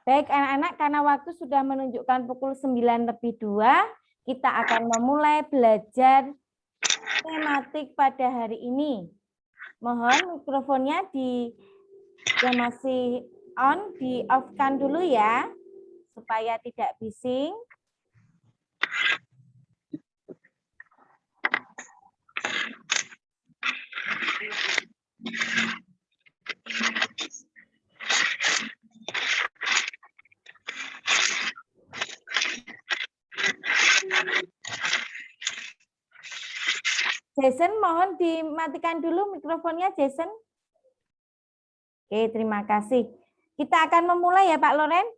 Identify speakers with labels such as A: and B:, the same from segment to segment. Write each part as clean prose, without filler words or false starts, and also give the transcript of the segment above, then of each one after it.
A: Baik anak-anak, karena waktu sudah menunjukkan pukul 9:02, kita akan memulai belajar tematik pada hari ini. Mohon mikrofonnya yang masih on, di off-kan dulu ya, supaya tidak bising. Jason, mohon dimatikan dulu mikrofonnya, Jason. Oke, terima kasih. Kita akan memulai ya, Pak Loren.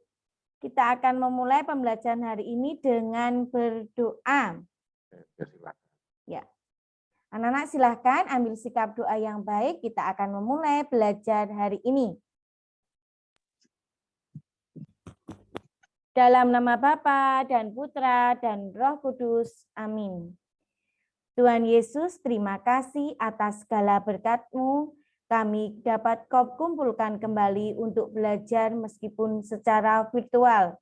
A: Kita akan memulai pembelajaran hari ini dengan berdoa. Ya. Anak-anak silahkan ambil sikap doa yang baik. Kita akan memulai belajar hari ini. Dalam nama Bapa dan Putra dan Roh Kudus. Amin. Tuhan Yesus, terima kasih atas segala berkat-Mu. Kami dapat Kau kumpulkan kembali untuk belajar meskipun secara virtual.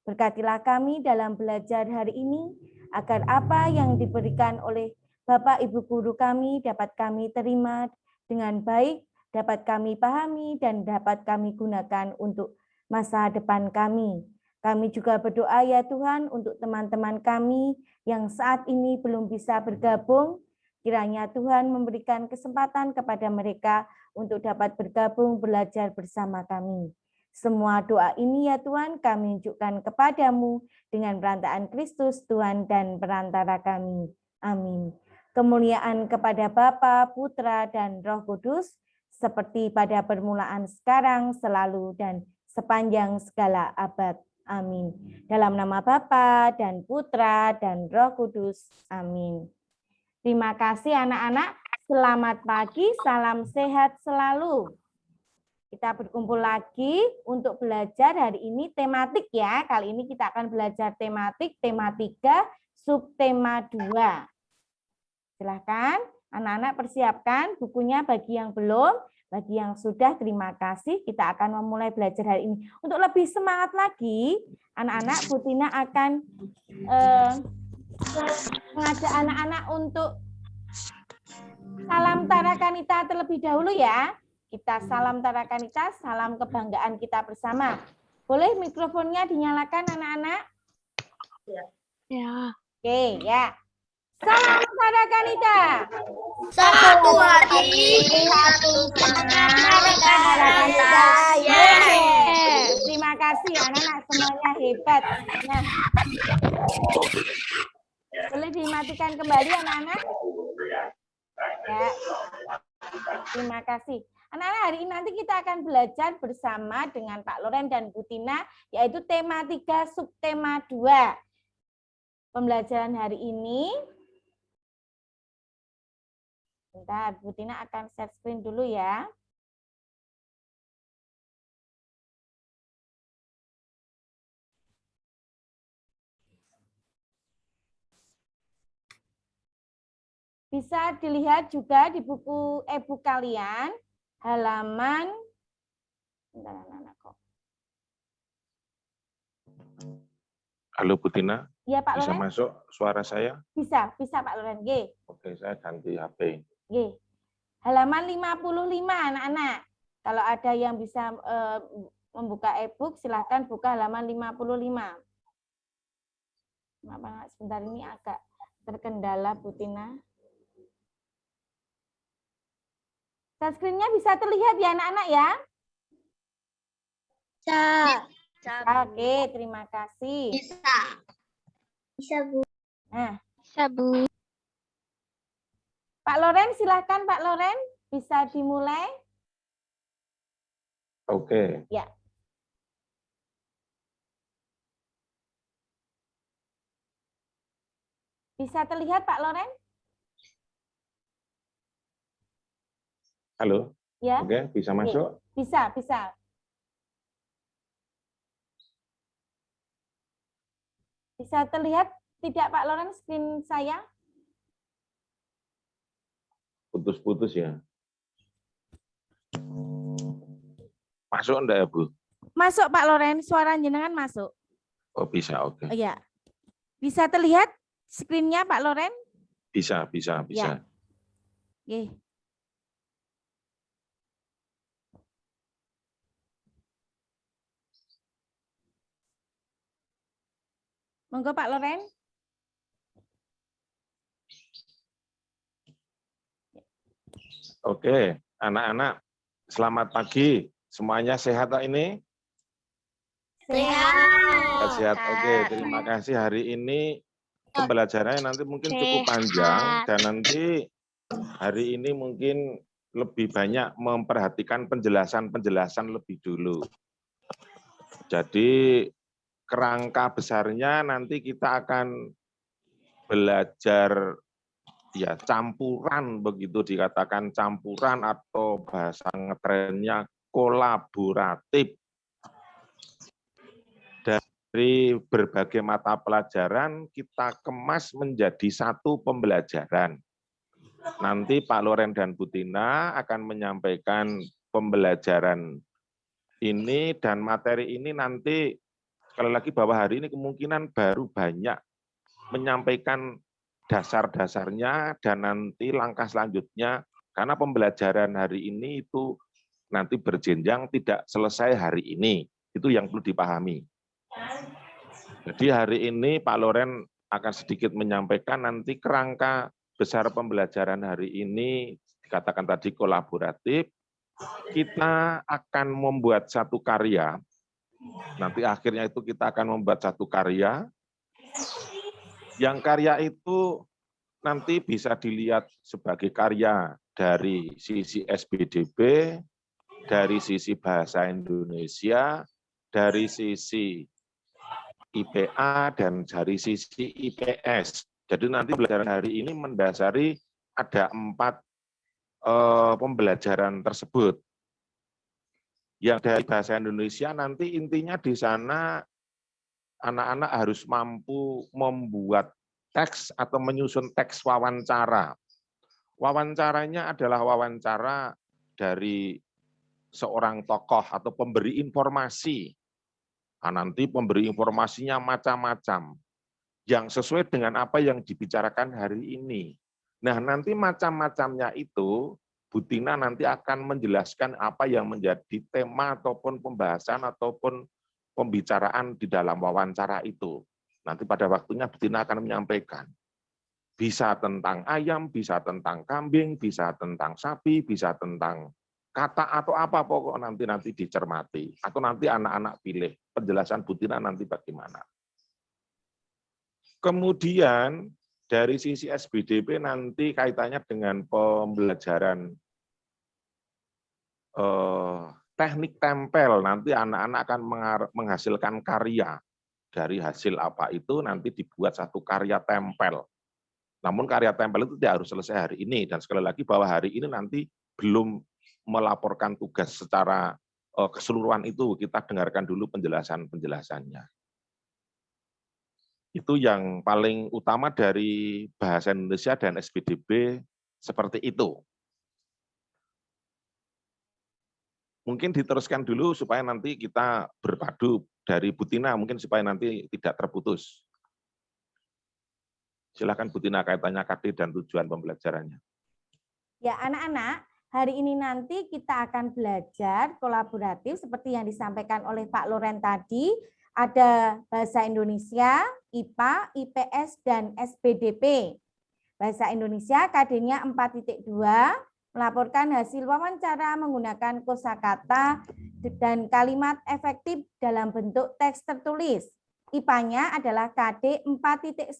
A: Berkatilah kami dalam belajar hari ini, agar apa yang diberikan oleh Bapak Ibu Guru kami dapat kami terima dengan baik, dapat kami pahami, dan dapat kami gunakan untuk masa depan kami. Kami juga berdoa ya Tuhan untuk teman-teman kami yang saat ini belum bisa bergabung. Kiranya Tuhan memberikan kesempatan kepada mereka untuk dapat bergabung belajar bersama kami. Semua doa ini ya Tuhan kami unjukkan kepadamu dengan perantaraan Kristus Tuhan dan perantara kami. Amin. Kemuliaan kepada Bapa, Putra, dan Roh Kudus, seperti pada permulaan sekarang, selalu, dan sepanjang segala abad. Amin. Dalam nama Bapa dan Putra dan Roh Kudus. Amin. Terima kasih anak-anak. Selamat pagi, salam sehat selalu. Kita berkumpul lagi untuk belajar hari ini tematik ya. Kali ini kita akan belajar tematik, tema 3, subtema 2. Silahkan anak-anak persiapkan bukunya bagi yang belum. Bagi yang sudah, terima kasih. Kita akan memulai belajar hari ini. Untuk lebih semangat lagi, anak-anak, Bu Tina akan mengajak anak-anak untuk salam tarakanita terlebih dahulu ya. Kita salam tarakanita, salam kebanggaan kita bersama. Boleh mikrofonnya dinyalakan anak-anak?
B: Ya.
A: Oke, ya. Salam tarakanita.
B: Satu hati, satu semangat, tarakanita.
A: Terima kasih anak-anak, semuanya hebat. Nah, boleh dimatikan kembali anak-anak? Ya. Terima kasih. Anak-anak, hari ini nanti kita akan belajar bersama dengan Pak Loren dan Bu Tina, yaitu tema 3, subtema 2. Pembelajaran hari ini, bentar, Bu Tina akan share screen dulu ya. Bisa dilihat juga di buku e-book kalian, halaman, bentar anak-anak kok.
C: Halo Bu Tina,
A: Ya, Pak
C: bisa
A: Loren?
C: masuk suara saya?
A: Bisa Pak Loren. G.
C: Oke, saya ganti HP.
A: G. Halaman 55 anak-anak. Kalau ada yang bisa membuka e-book, silahkan buka halaman 55. Maaf, sebentar ini agak terkendala Bu Tina. Screen-nya bisa terlihat ya anak-anak ya? Oke, terima kasih.
B: Bisa, Bu.
A: Nah,
B: Bisa, Bu.
A: Pak Loren, silahkan Pak Loren, bisa dimulai.
C: Oke.
A: Ya. Bisa terlihat Pak Loren?
C: Halo.
A: Ya.
C: Oke, bisa masuk?
A: Bisa. Bisa terlihat tidak Pak Loren screen saya?
C: Putus-putus ya. Masuk enggak ya, Bu?
A: Masuk Pak Loren, suara jenengan masuk.
C: Oh, bisa, oke.
A: Oh, ya. Bisa terlihat screen-nya Pak Loren?
C: Bisa.
A: Ya. Oke. Monggo Pak Loren.
C: Oke, anak-anak, selamat pagi. Semuanya sehat tak ini? Sehat. Oke, terima kasih. Hari ini pembelajarannya nanti mungkin cukup panjang dan nanti hari ini mungkin lebih banyak memperhatikan penjelasan lebih dulu. Jadi kerangka besarnya nanti kita akan belajar ya campuran, begitu dikatakan campuran atau bahasa ngetrennya kolaboratif. Dari berbagai mata pelajaran kita kemas menjadi satu pembelajaran. Nanti Pak Loren dan Bu Tina akan menyampaikan pembelajaran ini dan materi ini nanti sekali lagi bahwa hari ini kemungkinan baru banyak menyampaikan dasar-dasarnya dan nanti langkah selanjutnya karena pembelajaran hari ini itu nanti berjenjang tidak selesai hari ini. Itu yang perlu dipahami. Jadi hari ini Pak Loren akan sedikit menyampaikan nanti kerangka besar pembelajaran hari ini dikatakan tadi kolaboratif. Kita akan membuat satu karya. Nanti akhirnya itu kita akan membuat satu karya. Yang karya itu nanti bisa dilihat sebagai karya dari sisi SBDB, dari sisi bahasa Indonesia, dari sisi IPA, dan dari sisi IPS. Jadi nanti pembelajaran hari ini mendasari ada 4 pembelajaran tersebut. Yang dari bahasa Indonesia nanti intinya di sana anak-anak harus mampu membuat teks atau menyusun teks wawancara. Wawancaranya adalah wawancara dari seorang tokoh atau pemberi informasi. Nah, nanti pemberi informasinya macam-macam, yang sesuai dengan apa yang dibicarakan hari ini. Nah, nanti macam-macamnya itu, Bu Tina nanti akan menjelaskan apa yang menjadi tema ataupun pembahasan ataupun pembicaraan di dalam wawancara itu. Nanti pada waktunya Bu Tina akan menyampaikan. Bisa tentang ayam, bisa tentang kambing, bisa tentang sapi, bisa tentang kata atau apa pokok nanti dicermati. Atau nanti anak-anak pilih. Penjelasan Bu Tina nanti bagaimana. Kemudian dari sisi SBDP nanti kaitannya dengan pembelajaran teknik tempel. Nanti anak-anak akan menghasilkan karya. Dari hasil apa itu nanti dibuat satu karya tempel. Namun karya tempel itu tidak harus selesai hari ini. Dan sekali lagi bahwa hari ini nanti belum melaporkan tugas secara keseluruhan itu. Kita dengarkan dulu penjelasannya. Itu yang paling utama dari bahasa Indonesia dan SBDB seperti itu. Mungkin diteruskan dulu supaya nanti kita berpadu dari Bu Tina, mungkin supaya nanti tidak terputus. Silakan Bu Tina kaitannya KD dan tujuan pembelajarannya.
A: Ya, anak-anak, hari ini nanti kita akan belajar kolaboratif seperti yang disampaikan oleh Pak Loren tadi. Ada bahasa Indonesia, IPA, IPS, dan SBDP. Bahasa Indonesia KD-nya 4.2, melaporkan hasil wawancara menggunakan kosakata dan kalimat efektif dalam bentuk teks tertulis. IPA-nya adalah KD 4.1,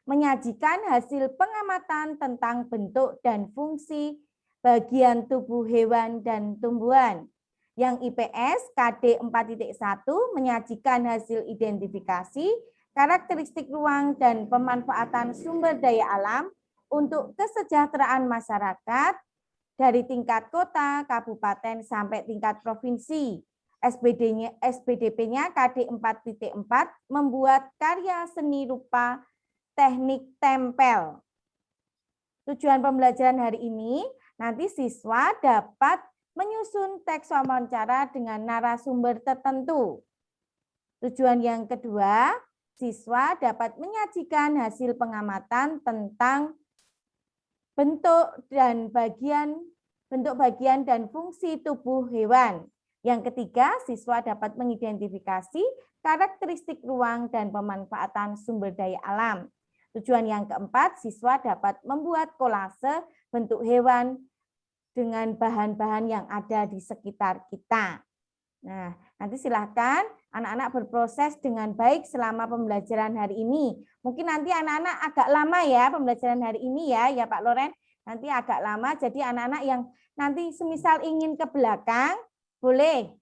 A: menyajikan hasil pengamatan tentang bentuk dan fungsi bagian tubuh hewan dan tumbuhan. Yang IPS KD 4.1 menyajikan hasil identifikasi, karakteristik ruang dan pemanfaatan sumber daya alam untuk kesejahteraan masyarakat dari tingkat kota, kabupaten, sampai tingkat provinsi. SBDP-nya KD 4.4 membuat karya seni rupa teknik tempel. Tujuan pembelajaran hari ini, nanti siswa dapat menyusun teks wawancara dengan narasumber tertentu. Tujuan yang kedua, siswa dapat menyajikan hasil pengamatan tentang bentuk bagian dan fungsi tubuh hewan. Yang ketiga, siswa dapat mengidentifikasi karakteristik ruang dan pemanfaatan sumber daya alam. Tujuan yang keempat, siswa dapat membuat kolase bentuk hewan dengan bahan-bahan yang ada di sekitar kita. Nah, nanti silahkan anak-anak berproses dengan baik selama pembelajaran hari ini. Mungkin nanti anak-anak agak lama ya pembelajaran hari ini ya Pak Loren. Nanti agak lama, jadi anak-anak yang nanti semisal ingin ke belakang, boleh.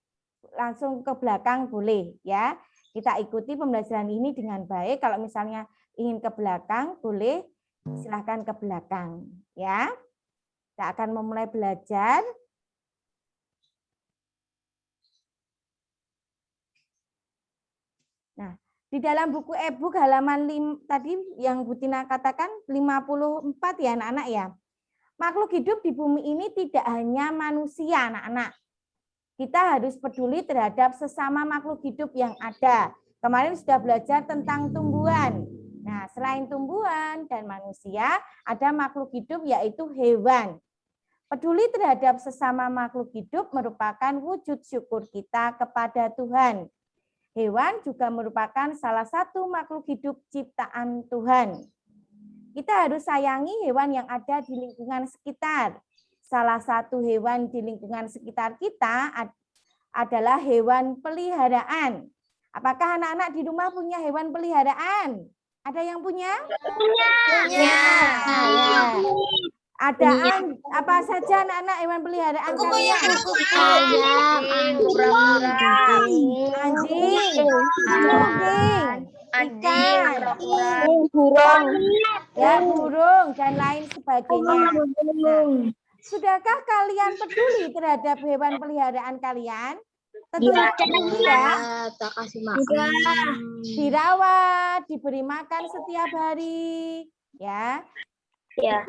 A: Langsung ke belakang boleh ya. Kita ikuti pembelajaran ini dengan baik. Kalau misalnya ingin ke belakang, boleh silahkan ke belakang ya. Kita akan memulai belajar. Nah, di dalam buku e-book halaman tadi yang Bu Tina katakan 54 ya anak-anak ya. Makhluk hidup di bumi ini tidak hanya manusia anak-anak. Kita harus peduli terhadap sesama makhluk hidup yang ada. Kemarin sudah belajar tentang tumbuhan. Nah, selain tumbuhan dan manusia, ada makhluk hidup yaitu hewan. Peduli terhadap sesama makhluk hidup merupakan wujud syukur kita kepada Tuhan. Hewan juga merupakan salah satu makhluk hidup ciptaan Tuhan. Kita harus sayangi hewan yang ada di lingkungan sekitar. Salah satu hewan di lingkungan sekitar kita adalah hewan peliharaan. Apakah anak-anak di rumah punya hewan peliharaan? Ada yang punya?
B: Punya.
A: Ya. Ada apa saja anak-anak hewan peliharaan kalian? Anjing, ikan,
B: Burung.
A: ya burung dan lain sebagainya. Nah, sudahkah kalian peduli terhadap hewan peliharaan kalian? Tentunya peduli ya.
B: Tak kasih makan.
A: Dirawat, diberi makan setiap hari, ya.
B: Ya.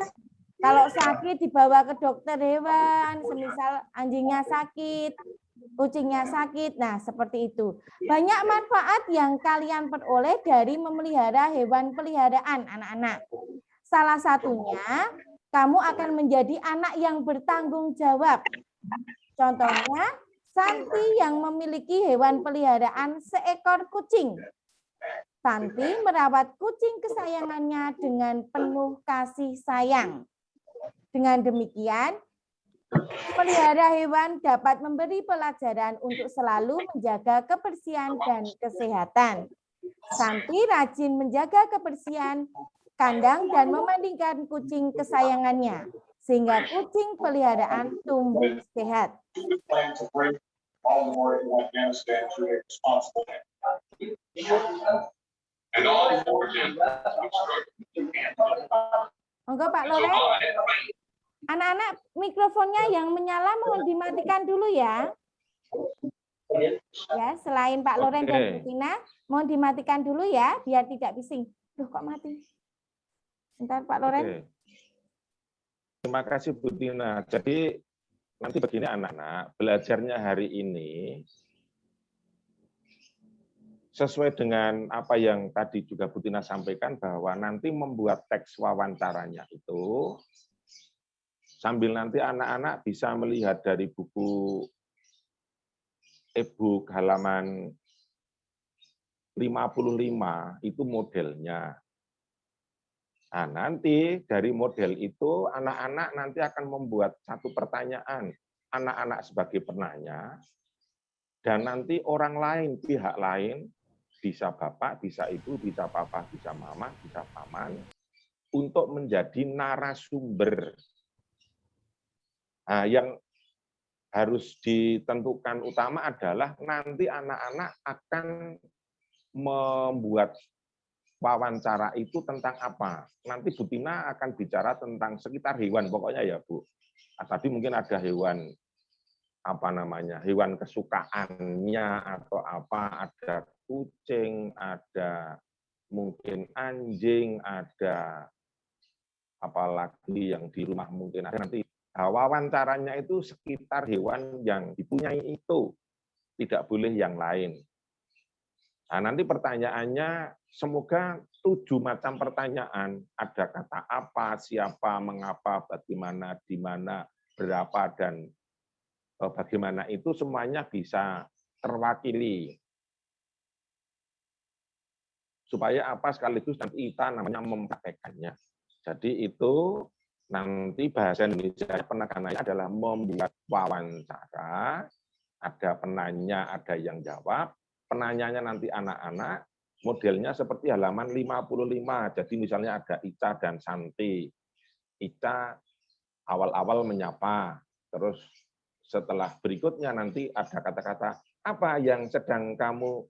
A: Kalau sakit dibawa ke dokter hewan, semisal anjingnya sakit, kucingnya sakit. Nah, seperti itu. Banyak manfaat yang kalian peroleh dari memelihara hewan peliharaan, anak-anak. Salah satunya, kamu akan menjadi anak yang bertanggung jawab. Contohnya, Santi yang memiliki hewan peliharaan seekor kucing. Santi merawat kucing kesayangannya dengan penuh kasih sayang. Dengan demikian, pelihara hewan dapat memberi pelajaran untuk selalu menjaga kebersihan dan kesehatan. Santi rajin menjaga kebersihan kandang dan memandikan kucing kesayangannya, sehingga kucing peliharaan tumbuh sehat. Monggo Pak Loren. Anak-anak mikrofonnya yang menyala mohon dimatikan dulu ya. Ya, selain Pak Loren dan Bu Tina, mohon dimatikan dulu ya biar tidak bising. Duh, kok mati? Bentar Pak Loren.
C: Terima kasih Bu Tina. Jadi nanti begini anak-anak, belajarnya hari ini sesuai dengan apa yang tadi juga Bu Tina sampaikan bahwa nanti membuat teks wawancaranya itu sambil nanti anak-anak bisa melihat dari buku e-book halaman 55 itu modelnya. Nah, nanti dari model itu anak-anak nanti akan membuat satu pertanyaan, anak-anak sebagai penanya, dan nanti orang lain, pihak lain, bisa bapak, bisa ibu, bisa papa, bisa mama, bisa paman, untuk menjadi narasumber. Nah, yang harus ditentukan utama adalah nanti anak-anak akan membuat wawancara itu tentang apa. Nanti Bu Tina akan bicara tentang sekitar hewan, pokoknya ya Bu. Nah, tadi mungkin ada hewan, apa namanya, hewan kesukaannya atau apa, ada kucing, ada mungkin anjing, ada apalagi yang di rumah mungkin ada nanti Nah, wawancaranya itu sekitar hewan yang dipunyai itu, tidak boleh yang lain. Nah, nanti pertanyaannya semoga 7 macam pertanyaan, ada kata apa, siapa, mengapa, bagaimana, di mana, berapa, dan bagaimana itu semuanya bisa terwakili. Supaya apa sekaligus nanti kita namanya mempraktekannya. Jadi itu nanti bahasa Indonesia penekanannya adalah membuat wawancara, ada penanya, ada yang jawab, penanyanya nanti anak-anak, modelnya seperti halaman 55. Jadi misalnya ada Ica dan Santi. Ica awal-awal menyapa, terus setelah berikutnya nanti ada kata-kata, apa yang sedang kamu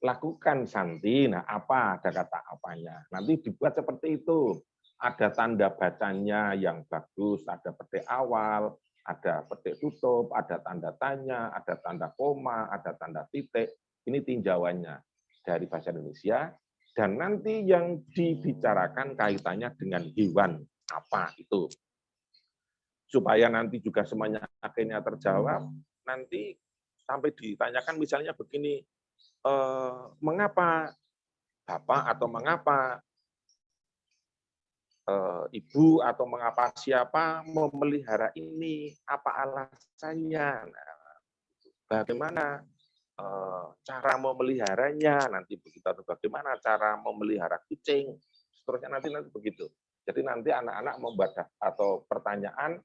C: lakukan Santi? Nah, apa? Ada kata apanya. Nanti dibuat seperti itu. Ada tanda bacanya yang bagus, ada petik awal, ada petik tutup, ada tanda tanya, ada tanda koma, ada tanda titik. Ini tinjauannya dari bahasa Indonesia. Dan nanti yang dibicarakan kaitannya dengan hewan apa itu. Supaya nanti juga semuanya akhirnya terjawab, nanti sampai ditanyakan misalnya begini, mengapa Bapak atau mengapa Ibu atau mengapa siapa memelihara ini, apa alasannya, nah, bagaimana cara memeliharanya, nanti begitu, atau bagaimana cara memelihara kucing, seterusnya nanti begitu. Jadi nanti anak-anak membuat atau pertanyaan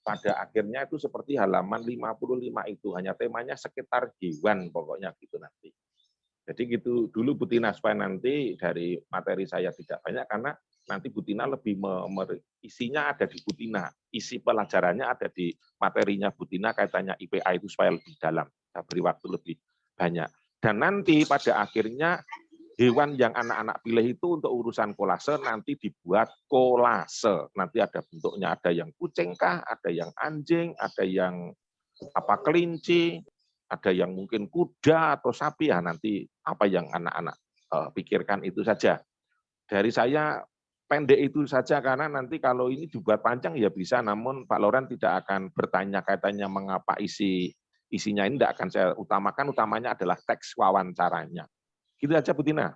C: pada akhirnya itu seperti halaman 55 itu, hanya temanya sekitar hewan pokoknya gitu nanti. Jadi gitu dulu Bu Tina, supaya nanti dari materi saya tidak banyak, karena nanti Bu Tina lebih isinya ada di Bu Tina, isi pelajarannya ada di materinya Bu Tina kaitannya IPA itu supaya lebih dalam, saya beri waktu lebih banyak. Dan nanti pada akhirnya hewan yang anak-anak pilih itu untuk urusan kolase nanti dibuat kolase. Nanti ada bentuknya, ada yang kucing kah, ada yang anjing, ada yang apa kelinci, ada yang mungkin kuda atau sapi, ya nanti apa yang anak-anak pikirkan itu saja. Dari saya pendek itu saja, karena nanti kalau ini dibuat panjang ya bisa, namun Pak Loren tidak akan bertanya kaitannya mengapa isinya ini tidak akan saya utamakan, utamanya adalah teks wawancaranya. Gitu aja Bu Tina.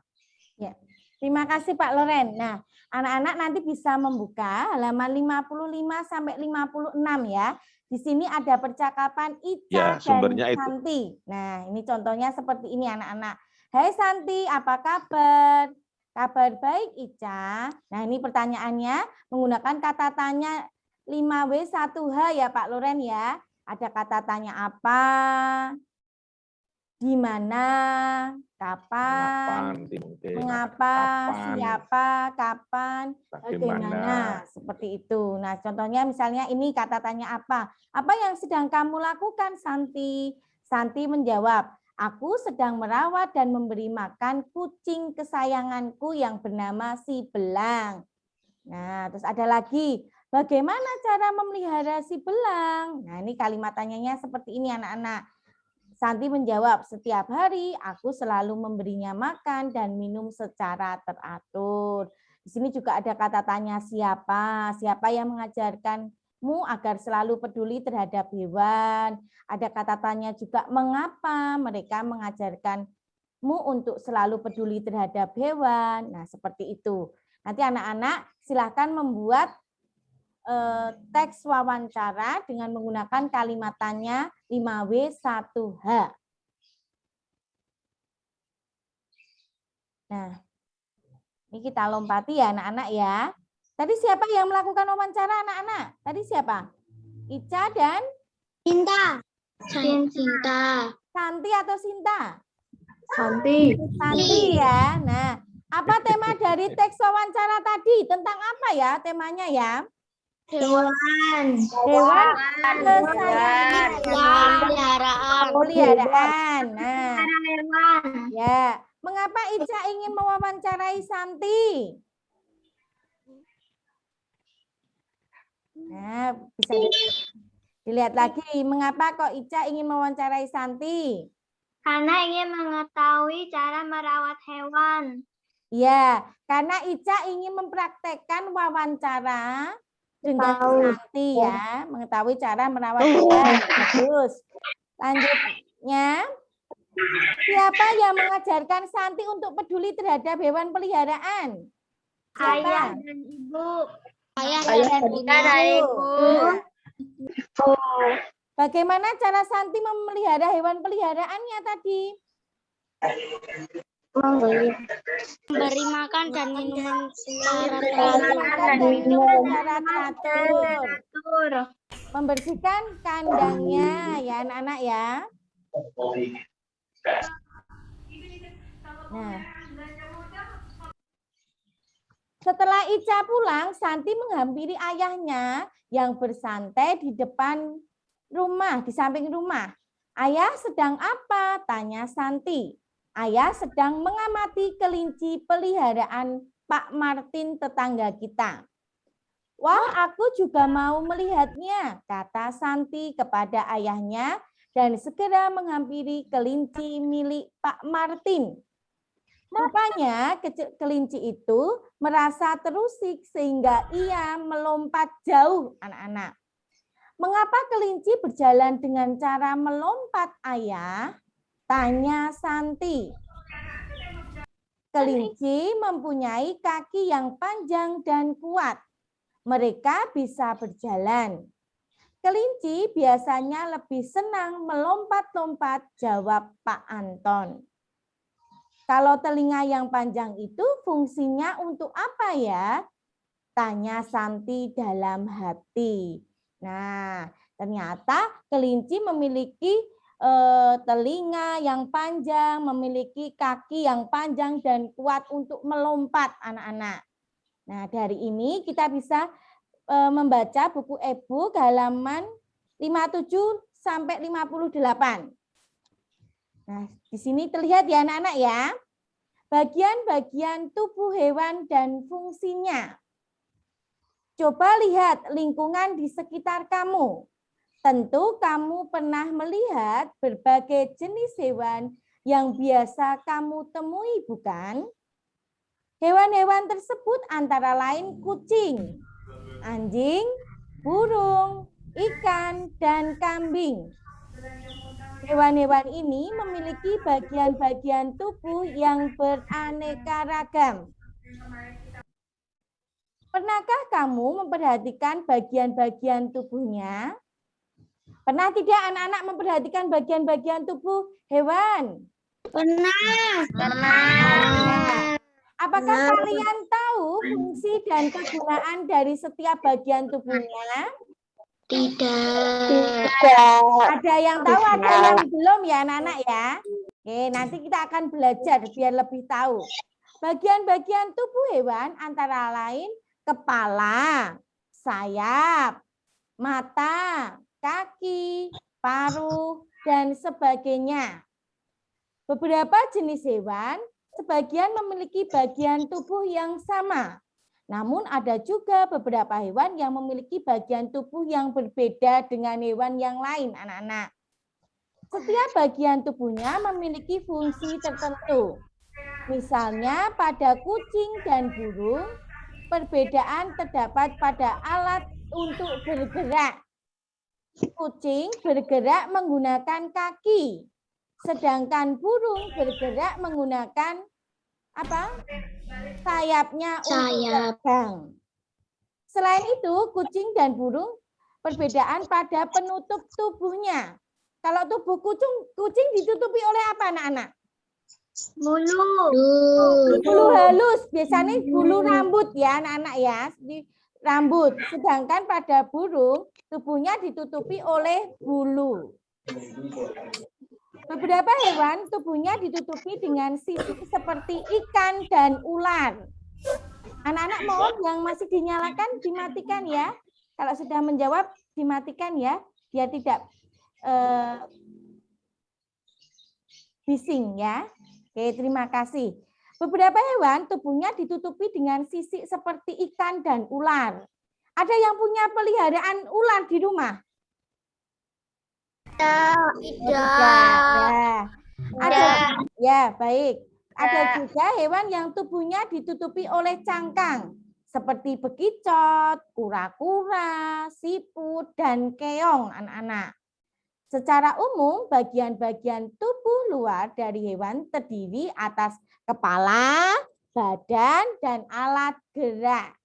A: Ya. Terima kasih Pak Loren. Nah, anak-anak nanti bisa membuka halaman 55 sampai 56 ya. Di sini ada percakapan Ica dan Santi. Nah, ini contohnya seperti ini anak-anak. Hai Santi, apa kabar? Kabar baik Ica. Nah, ini pertanyaannya menggunakan kata tanya 5W1H ya Pak Loren ya. Ada kata tanya apa? Di mana? Kapan? Mengapa? Siapa? Kapan? Bagaimana? Seperti itu. Nah, contohnya misalnya ini kata tanya apa? Apa yang sedang kamu lakukan, Santi? Santi menjawab, aku sedang merawat dan memberi makan kucing kesayanganku yang bernama si belang. Nah, terus ada lagi, bagaimana cara memelihara si belang? Nah, ini kalimat tanyanya seperti ini anak-anak. Santi menjawab, setiap hari aku selalu memberinya makan dan minum secara teratur. Di sini juga ada kata tanya siapa, siapa yang mengajarkanmu agar selalu peduli terhadap hewan. Ada kata tanya juga mengapa mereka mengajarkanmu untuk selalu peduli terhadap hewan. Nah, seperti itu. Nanti anak-anak silahkan membuat teks wawancara dengan menggunakan kalimat tanya 5W1H. Nah, ini kita lompati ya anak-anak ya. Tadi siapa yang melakukan wawancara anak-anak? Tadi siapa? Ica dan?
B: Sinta. Sinta.
A: Santi atau Sinta?
B: Santi.
A: Santi ya. Nah, apa tema dari teks wawancara tadi? Tentang apa ya temanya ya?
B: Hewan.
A: Hewan kesayangan. Peliharaan. Nah, ya. Mengapa Ica ingin mewawancarai Santi? Nah, bisa dilihat lagi. Mengapa kok Ica ingin mewawancarai Santi?
B: Karena ingin mengetahui cara merawat hewan.
A: Ya, karena Ica ingin mempraktekkan wawancara dengan Santi ya, mengetahui cara merawat hewan. Bagus. Lanjutnya, siapa yang mengajarkan Santi untuk peduli terhadap hewan peliharaan?
B: Ayah
A: Siapa?
B: dan ibu.
A: Ayah
B: dan ibu.
A: Nah, bagaimana cara Santi memelihara hewan peliharaannya tadi?
B: Memberi makan dan minuman secara
A: teratur. Membersihkan kandangnya ya anak-anak ya. Nah, setelah Ica pulang, Santi menghampiri ayahnya yang bersantai di depan rumah, di samping rumah. Ayah sedang apa? Tanya Santi. Ayah sedang mengamati kelinci peliharaan Pak Martin tetangga kita. Wah, aku juga mau melihatnya, kata Santi kepada ayahnya dan segera menghampiri kelinci milik Pak Martin. Rupanya kelinci itu merasa terusik sehingga ia melompat jauh, anak-anak. Mengapa kelinci berjalan dengan cara melompat, ayah? Tanya Santi. Kelinci mempunyai kaki yang panjang dan kuat. Mereka bisa berjalan. Kelinci biasanya lebih senang melompat-lompat, jawab Pak Anton. Kalau telinga yang panjang itu fungsinya untuk apa ya? Tanya Santi dalam hati. Nah, ternyata kelinci memiliki telinga yang panjang, memiliki kaki yang panjang dan kuat untuk melompat, anak-anak. Nah, dari ini kita bisa membaca buku e-book halaman 57 sampai 58. Nah, di sini terlihat ya anak-anak ya, bagian-bagian tubuh hewan dan fungsinya. Coba lihat lingkungan di sekitar kamu. Tentu kamu pernah melihat berbagai jenis hewan yang biasa kamu temui, bukan? Hewan-hewan tersebut antara lain kucing, anjing, burung, ikan, dan kambing. Hewan-hewan ini memiliki bagian-bagian tubuh yang beraneka ragam. Pernahkah kamu memperhatikan bagian-bagian tubuhnya? Pernah tidak anak-anak memperhatikan bagian-bagian tubuh hewan?
B: Pernah.
A: Apakah kalian tahu fungsi dan kegunaan dari setiap bagian tubuhnya?
B: Tidak.
A: Ada yang tahu, ada yang belum ya anak-anak ya? Oke, nanti kita akan belajar biar lebih tahu. Bagian-bagian tubuh hewan antara lain kepala, sayap, mata, kaki, paruh, dan sebagainya. Beberapa jenis hewan sebagian memiliki bagian tubuh yang sama. Namun ada juga beberapa hewan yang memiliki bagian tubuh yang berbeda dengan hewan yang lain, anak-anak. Setiap bagian tubuhnya memiliki fungsi tertentu. Misalnya pada kucing dan burung, perbedaan terdapat pada alat untuk bergerak. Kucing bergerak menggunakan kaki, sedangkan burung bergerak menggunakan apa? Sayapnya untuk terbang. Selain itu, kucing dan burung perbedaan pada penutup tubuhnya. Kalau tubuh kucing ditutupi oleh apa, anak-anak?
B: Bulu.
A: Bulu halus, biasanya bulu rambut ya, anak-anak ya, di rambut. Sedangkan pada burung, tubuhnya ditutupi oleh bulu. Beberapa hewan tubuhnya ditutupi dengan sisi seperti ikan dan ular. Anak-anak mohon yang masih dinyalakan dimatikan ya. Kalau sudah menjawab dimatikan ya, biar tidak bising ya. Oke, terima kasih. Beberapa hewan tubuhnya ditutupi dengan sisik seperti ikan dan ular. Ada yang punya peliharaan ular di rumah?
B: Tidak.
A: Ya. Ada ya, baik. Ada juga hewan yang tubuhnya ditutupi oleh cangkang seperti bekicot, kura-kura, siput, dan keong, anak-anak. Secara umum, bagian-bagian tubuh luar dari hewan terdiri atas kepala, badan, dan alat gerak.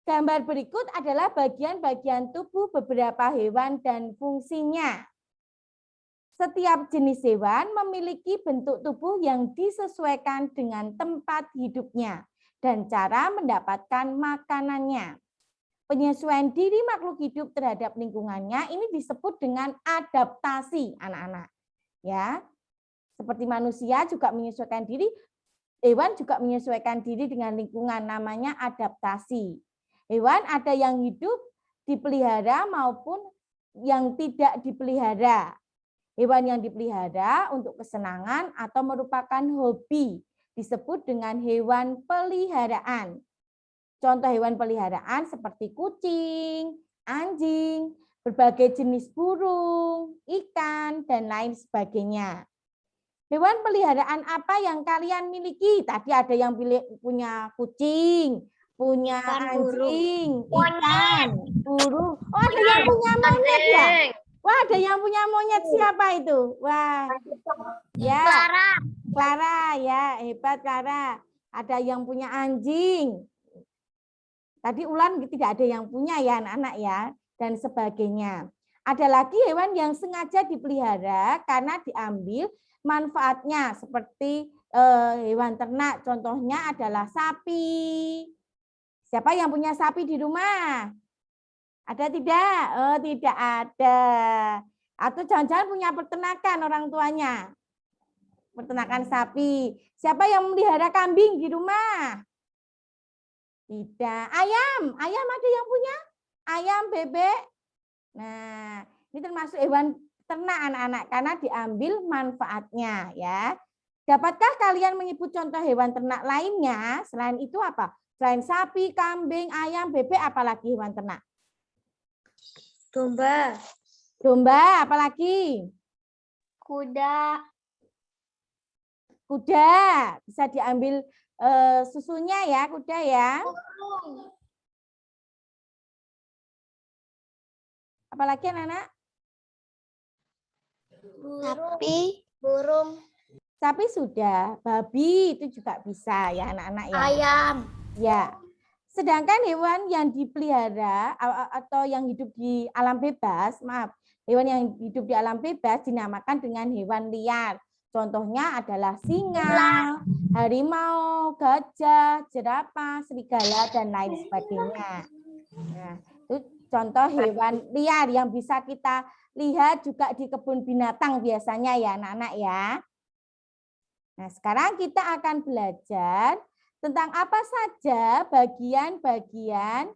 A: Gambar berikut adalah bagian-bagian tubuh beberapa hewan dan fungsinya. Setiap jenis hewan memiliki bentuk tubuh yang disesuaikan dengan tempat hidupnya dan cara mendapatkan makanannya. Penyesuaian diri makhluk hidup terhadap lingkungannya ini disebut dengan adaptasi, anak-anak. Ya, seperti manusia juga menyesuaikan diri, hewan juga menyesuaikan diri dengan lingkungan, namanya adaptasi. Hewan ada yang hidup dipelihara maupun yang tidak dipelihara. Hewan yang dipelihara untuk kesenangan atau merupakan hobi disebut dengan hewan peliharaan. Contoh hewan peliharaan seperti kucing, anjing, berbagai jenis burung, ikan, dan lain sebagainya. Hewan peliharaan apa yang kalian miliki? Tadi ada yang punya kucing, punya anjing, ikan, burung. Oh, ada yang punya monyet ya? Wah, ada yang punya monyet, siapa itu? Wah, ya, Clara, ya, hebat Clara. Ada yang punya anjing. Tadi Ulan tidak ada yang punya ya anak-anak ya, dan sebagainya. Ada lagi hewan yang sengaja dipelihara karena diambil manfaatnya, seperti hewan ternak. Contohnya adalah sapi. Siapa yang punya sapi di rumah? Ada tidak? Oh, tidak ada. Atau jangan-jangan punya peternakan orang tuanya. Peternakan sapi. Siapa yang memelihara kambing di rumah? Tidak. Ayam. Ayam ada yang punya? Ayam, bebek. Nah, ini termasuk hewan ternak anak-anak karena diambil manfaatnya ya. Dapatkah kalian menyebut contoh hewan ternak lainnya? Selain itu apa? Selain sapi, kambing, ayam, bebek, apalagi hewan ternak?
B: Domba.
A: Domba, apalagi?
B: Kuda.
A: Kuda, bisa diambil susunya ya, kuda ya. Apalagi anak-anak?
B: Sapi. Burung.
A: Sapi sudah, babi itu juga bisa ya anak-anak ya.
B: Ayam.
A: Ya. Sedangkan hewan yang dipelihara atau yang hidup di alam bebas, maaf, hewan yang hidup di alam bebas dinamakan dengan hewan liar. Contohnya adalah singa, harimau, gajah, jerapah, serigala, dan lain sebagainya. Nah, itu contoh hewan liar yang bisa kita lihat juga di kebun binatang biasanya ya anak-anak ya. Nah, sekarang kita akan belajar tentang apa saja bagian-bagian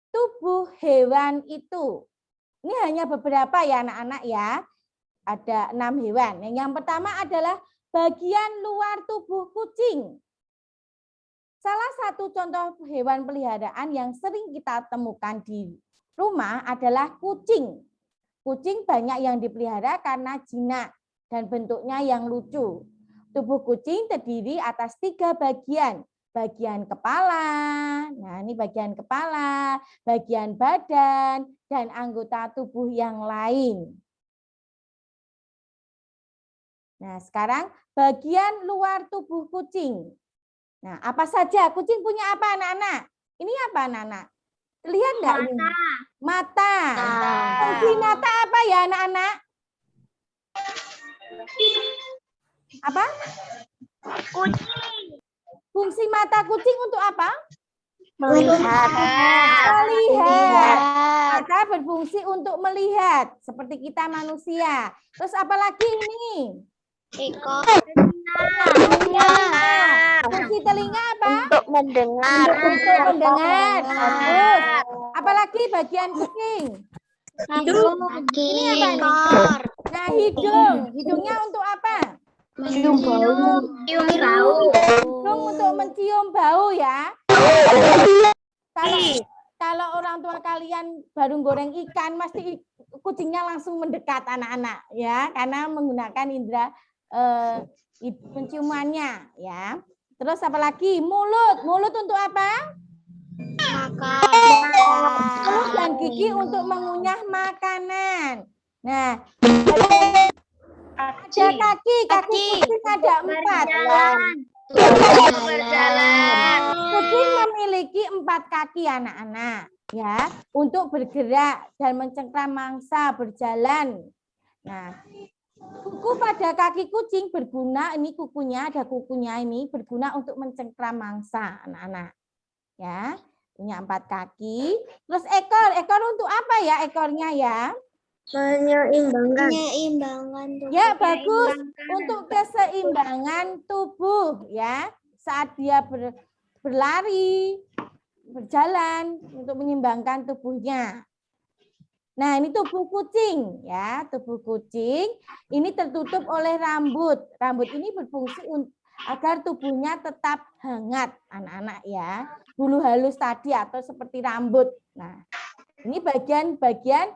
A: tubuh hewan itu. Ini hanya beberapa ya anak-anak ya. Ada 6 hewan. Yang pertama adalah bagian luar tubuh kucing. Salah satu contoh hewan peliharaan yang sering kita temukan di rumah adalah kucing. Kucing banyak yang dipelihara karena jinak dan bentuknya yang lucu. Tubuh kucing terdiri atas 3 bagian. Bagian kepala, nah ini bagian kepala, bagian badan, dan anggota tubuh yang lain. Nah sekarang bagian luar tubuh kucing. Nah apa saja? Kucing punya apa anak-anak? Ini apa anak-anak? Lihat nggak ini? Mata. Fungsi mata apa ya anak-anak? Apa?
B: Kucing.
A: Fungsi mata kucing untuk apa?
B: Melihat.
A: Melihat. Mata berfungsi untuk melihat, seperti kita manusia. Terus apalagi ini?
B: Ekor.
A: Telinga. Fungsi telinga apa?
B: Untuk mendengar.
A: Untuk mendengar. Bagus. Apalagi bagian kuping?
B: Hidung.
A: Ini apa ini? Nah, hidung. Hidungnya untuk apa?
B: Mencium bau. Mencium bau.
A: Hidung untuk mencium bau ya. Kalau orang tua kalian baru goreng ikan, pasti kucingnya langsung mendekat anak-anak ya, karena menggunakan indera penciumannya ya. Terus apa lagi? Mulut. Mulut untuk apa? Mulut dan gigi untuk mengunyah makanan. Nah, ada kaki. Kaki kucing ada 4.
B: Berjalan.
A: Kucing memiliki 4 kaki anak-anak ya untuk bergerak dan mencengkram mangsa berjalan. Nah, kuku pada kaki kucing berguna, ini kukunya ada kukunya ini berguna untuk mencengkram mangsa anak-anak. Ya, punya 4 kaki. Terus ekor untuk apa ya ekornya ya?
B: Menyeimbangkan.
A: Ya, bagus untuk keseimbangan tubuh ya. Saat dia berlari, berjalan untuk menyeimbangkan tubuhnya. Nah, ini tubuh kucing ya, tubuh kucing ini tertutup oleh rambut. Rambut ini berfungsi agar tubuhnya tetap hangat anak-anak ya. Bulu halus tadi atau seperti rambut. Nah, ini bagian-bagian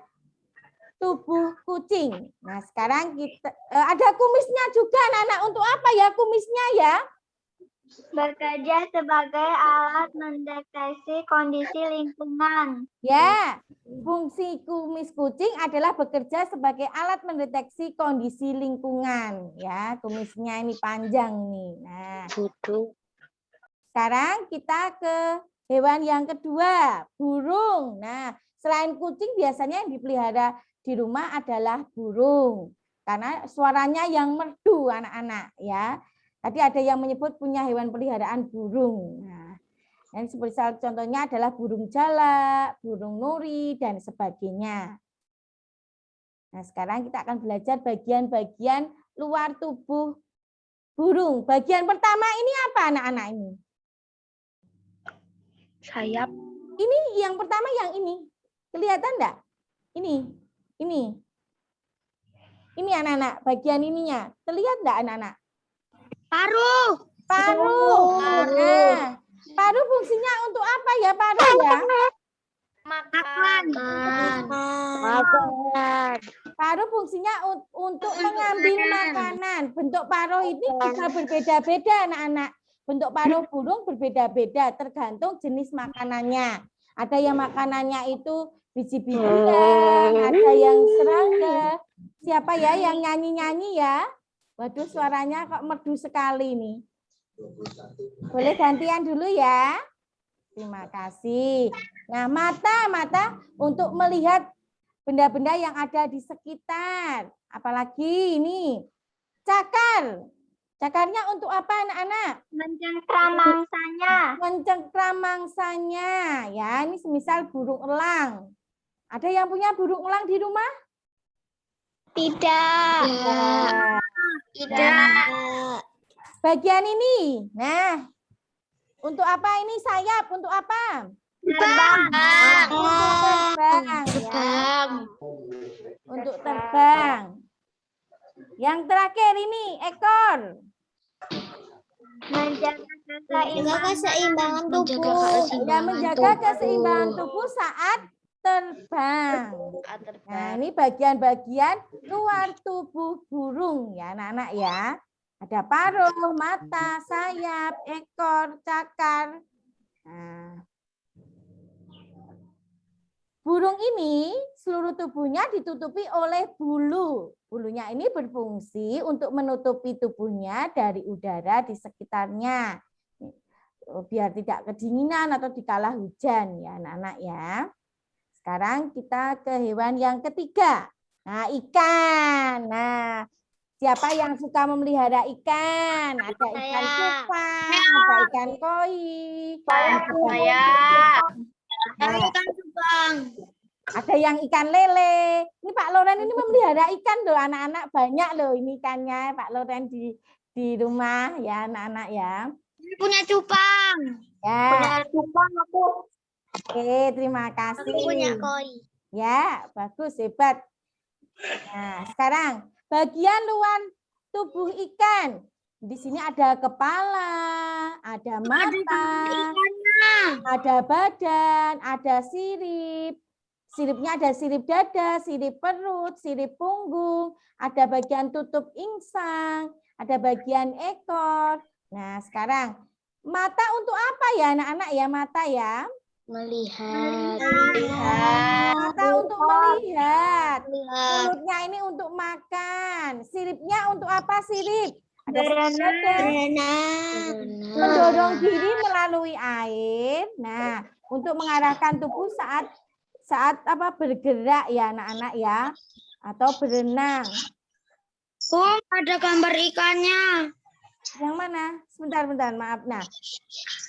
A: tubuh kucing. Nah, sekarang kita ada kumisnya juga anak-anak. Untuk apa ya kumisnya ya?
B: Bekerja sebagai alat mendeteksi kondisi lingkungan.
A: Ya, fungsi kumis kucing adalah bekerja sebagai alat mendeteksi kondisi lingkungan. Ya, kumisnya ini panjang nih. Nah, sekarang kita ke hewan yang kedua, burung. Nah, selain kucing biasanya yang dipelihara di rumah adalah burung. Karena suaranya yang merdu anak-anak ya. Tadi ada yang menyebut punya hewan peliharaan burung. Nah, yang seperti contohnya adalah burung jalak, burung nuri, dan sebagainya. Nah, sekarang kita akan belajar bagian-bagian luar tubuh burung. Bagian pertama ini apa anak-anak ini?
B: Sayap.
A: Ini yang pertama yang ini. Kelihatan enggak? Ini. Ini anak-anak, bagian ininya. Terlihat enggak anak-anak?
B: Paruh.
A: Nah, paruh fungsinya untuk apa ya paruh ya?
B: Makan.
A: Paruh fungsinya untuk mengambil makanan. Bentuk paruh ini bisa berbeda-beda anak-anak. Bentuk paruh burung berbeda-beda tergantung jenis makanannya. Ada yang makanannya itu biji-bijian, ada yang serangga. Siapa ya yang nyanyi-nyanyi ya? Waduh, suaranya kok merdu sekali nih. Boleh gantian dulu ya. Terima kasih. Nah, mata untuk melihat benda-benda yang ada di sekitar. Apalagi ini cakar. Cakarnya untuk apa anak-anak?
B: Mencengkram mangsanya.
A: Mencengkram mangsanya. Ya, ini semisal burung elang. Ada yang punya burung elang di rumah?
B: Tidak. Tidak.
A: Bagian ini. Nah, untuk apa ini sayap? Untuk apa?
B: Terbang.
A: Untuk terbang. Ya. Untuk terbang. Yang terakhir ini ekor.
B: Menjaga keseimbangan tubuh.
A: Ya, menjaga keseimbangan tubuh saat terbang. Nah, ini bagian-bagian luar tubuh burung ya anak-anak ya. Ada paruh, mata, sayap, ekor, cakar. Nah, burung ini seluruh tubuhnya ditutupi oleh bulu. Bulunya ini berfungsi untuk menutupi tubuhnya dari udara di sekitarnya. Biar tidak kedinginan atau dikala hujan ya anak-anak ya. Sekarang kita ke hewan yang ketiga. Nah, ikan. Nah, siapa yang suka memelihara ikan? Ada ikan cupang, ada ikan koi.
B: Ikan cupang.
A: Ada yang ikan lele. Ini Pak Loren ini memelihara ikan loh anak-anak. Banyak loh ini ikannya Pak Loren di rumah ya anak-anak ya.
B: Punya cupang.
A: Ya.
B: Punya cupang aku.
A: Oke, terima kasih.
B: Aku punya koi.
A: Ya, bagus, hebat. Nah, sekarang bagian luar tubuh ikan. Di sini ada kepala, ada mata, ada badan, ada sirip. Siripnya ada sirip dada, sirip perut, sirip punggung, ada bagian tutup insang, ada bagian ekor. Nah, sekarang mata untuk apa ya anak-anak ya? Mata ya.
B: Melihat.
A: Mata untuk melihat. Mulutnya ini untuk makan. Siripnya untuk apa sirip? Ada mendorong diri melalui air. Nah, untuk mengarahkan tubuh saat apa bergerak ya anak-anak ya, atau berenang.
B: Ada gambar ikannya.
A: Yang mana? Sebentar, maaf. Nah,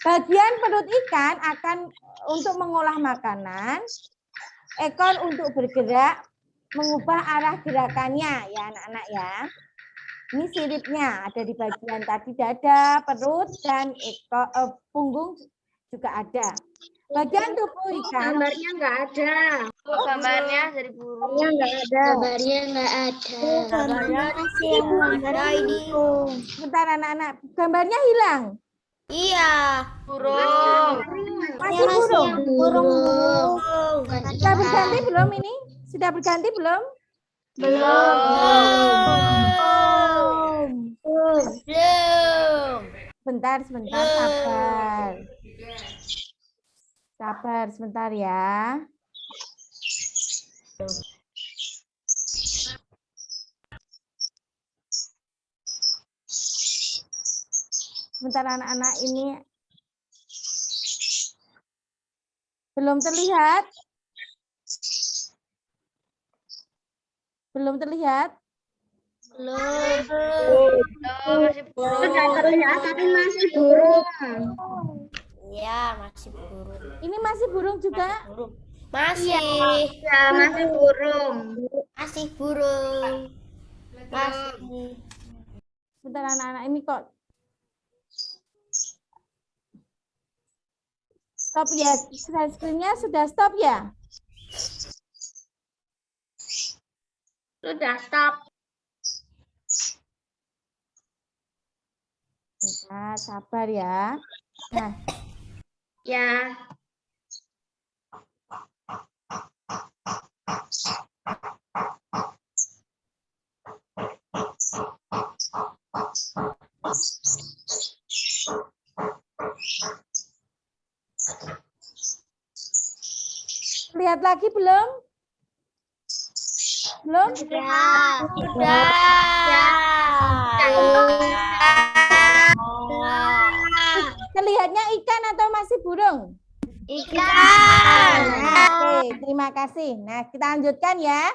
A: bagian perut ikan akan untuk mengolah makanan, ekor untuk bergerak, mengubah arah gerakannya ya anak-anak ya. Ini siripnya ada di bagian tadi dada, perut, dan ekor, punggung juga ada. Bagian tubuh ikan.
B: Gambarnya nggak ada.
D: Gambarnya dari burung.
B: Gambarnya nggak ada. Gambarnya masih yang ada ini.
A: Sebentar anak-anak, gambarnya hilang.
B: Iya.
D: Burung.
A: Masih burung.
B: Burung.
A: Sudah berganti belum ini? Sudah berganti belum?
B: Belum.
A: Bentar, sabar. Sabar sebentar ya. Sebentar anak-anak, ini belum terlihat? Belum terlihat?
D: Masih burung.
B: Sudah terlihat tapi masih burung. Iya, masih burung.
A: Ini masih burung juga?
B: Masih.
D: Ya, masih burung.
B: Masih burung. Masih.
A: Sebentar anak-anak, ini kok stop ya, screen-nya sudah stop ya?
B: Sudah stop.
A: Nah, sabar ya. Nah,
B: Ya.
A: lihat lagi belum? Belum?
B: Sudah.
A: Terlihatnya ikan atau masih burung?
B: Ikan.
A: Oke, terima kasih. Nah, kita lanjutkan ya.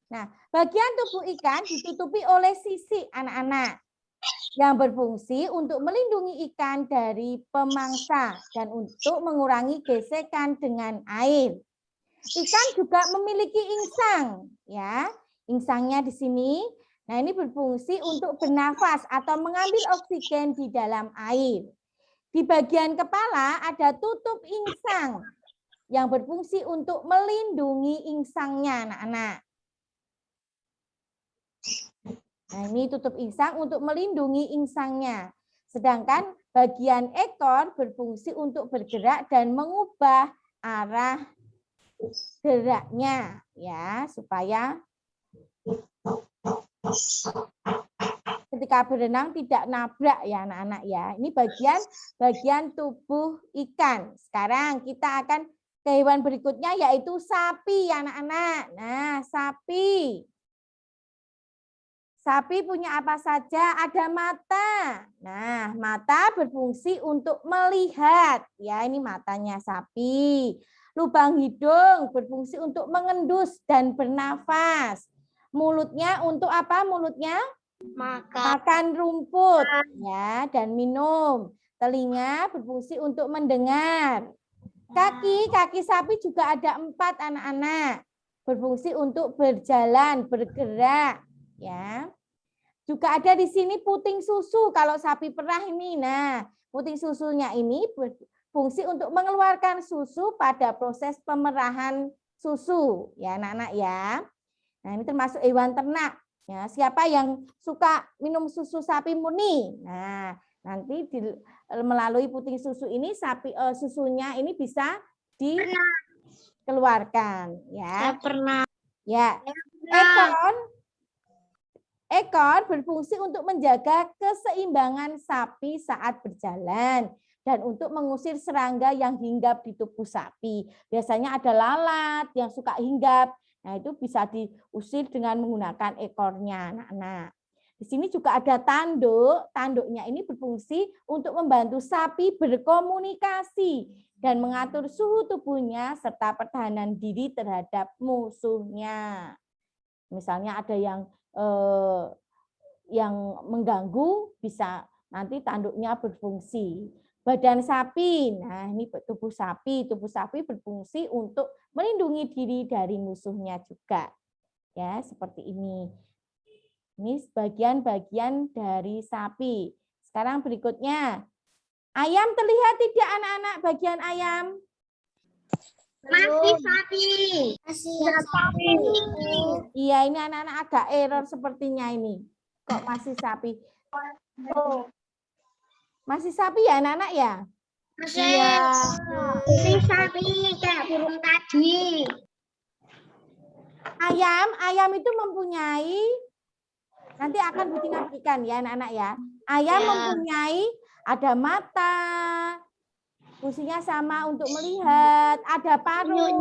A: Nah, bagian tubuh ikan ditutupi oleh sisik anak-anak yang berfungsi untuk melindungi ikan dari pemangsa dan untuk mengurangi gesekan dengan air. Ikan juga memiliki insang, ya. Insangnya di sini. Nah, ini berfungsi untuk bernafas atau mengambil oksigen di dalam air. Di bagian kepala ada tutup insang yang berfungsi untuk melindungi insangnya, anak-anak. Nah, ini tutup insang untuk melindungi insangnya. Sedangkan bagian ekor berfungsi untuk bergerak dan mengubah arah geraknya, ya, supaya ketika berenang tidak nabrak ya anak-anak ya. Ini bagian tubuh ikan. Sekarang kita akan ke hewan berikutnya yaitu sapi ya anak-anak. Nah, sapi. Sapi punya apa saja? Ada mata. Nah, mata berfungsi untuk melihat. Ya, ini matanya sapi. Lubang hidung berfungsi untuk mengendus dan bernafas. Mulutnya untuk apa? Mulutnya makan rumput ya dan minum. Telinga berfungsi untuk mendengar. Kaki sapi juga ada 4 anak-anak. Berfungsi untuk berjalan, bergerak. Ya, juga ada di sini puting susu kalau sapi perah ini. Nah, puting susunya ini berfungsi untuk mengeluarkan susu pada proses pemerahan susu, ya anak-anak ya. Nah, ini termasuk hewan ternak. Ya, siapa yang suka minum susu sapi murni? Nah, nanti melalui puting susu ini susunya ini bisa dikeluarkan. Ya.
B: Saya pernah.
A: Ya. Ekor berfungsi untuk menjaga keseimbangan sapi saat berjalan dan untuk mengusir serangga yang hinggap di tubuh sapi. Biasanya ada lalat yang suka hinggap. Nah, itu bisa diusir dengan menggunakan ekornya, anak-anak. Di sini juga ada tanduk. Tanduknya ini berfungsi untuk membantu sapi berkomunikasi dan mengatur suhu tubuhnya serta pertahanan diri terhadap musuhnya. Misalnya ada yang mengganggu, bisa nanti tanduknya berfungsi. Badan sapi, nah ini tubuh sapi berfungsi untuk melindungi diri dari musuhnya juga. Ya, seperti ini. Ini bagian-bagian dari sapi. Sekarang berikutnya. Ayam terlihat tidak anak-anak bagian ayam?
B: Masih sapi. Masih sapi.
A: Iya, ini anak-anak agak error sepertinya ini. Kok masih sapi? Oh. Masih sapi ya anak-anak ya?
B: Masih sapi kayak burung tadi.
A: Ayam itu mempunyai, nanti akan Butina berikan ya anak-anak ya. Ayam mempunyai ada mata, fungsinya sama untuk melihat, ada paruh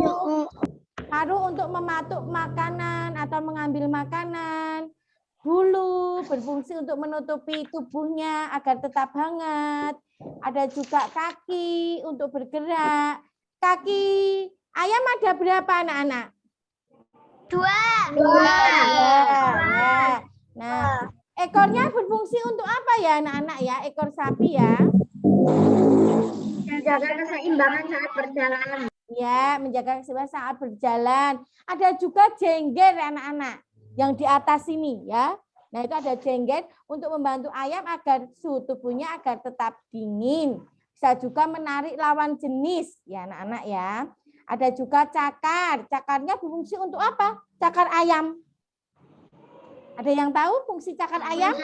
A: untuk mematuk makanan atau mengambil makanan, bulu berfungsi untuk menutupi tubuhnya agar tetap hangat, ada juga kaki untuk bergerak. Kaki ayam ada berapa anak-anak?
B: 2.
A: Ya. Nah, ekornya berfungsi untuk apa ya anak-anak ya? Ekor sapi ya.
B: Menjaga keseimbangan saat berjalan.
A: Ya, menjaga keseimbangan saat berjalan. Ada juga jengger anak-anak yang di atas ini ya. Nah, itu ada jengger untuk membantu ayam agar suhu tubuhnya agar tetap dingin. Bisa juga menarik lawan jenis ya anak-anak ya. Ada juga cakar. Cakarnya berfungsi untuk apa? Cakar ayam. Ada yang tahu fungsi cakar ayam?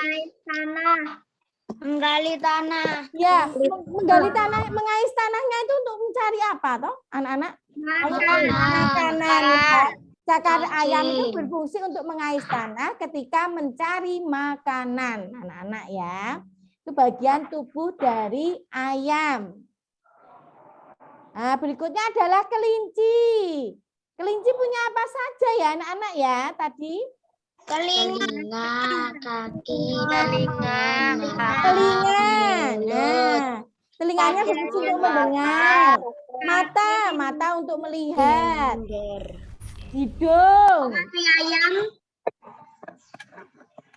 B: Menggali tanah.
A: Ya, menggali tanah, mengais tanahnya itu untuk mencari apa toh, anak-anak? Makanan. Ya. Cakar ayam itu berfungsi untuk mengais tanah ketika mencari makanan, anak-anak ya. Itu bagian tubuh dari ayam. Nah, berikutnya adalah kelinci. Kelinci punya apa saja ya anak-anak ya tadi?
B: Telinga, kaki,
A: Telinga. Nah, telinganya berfungsi untuk mendengar. Mata untuk melihat. Hidung.
B: ayam.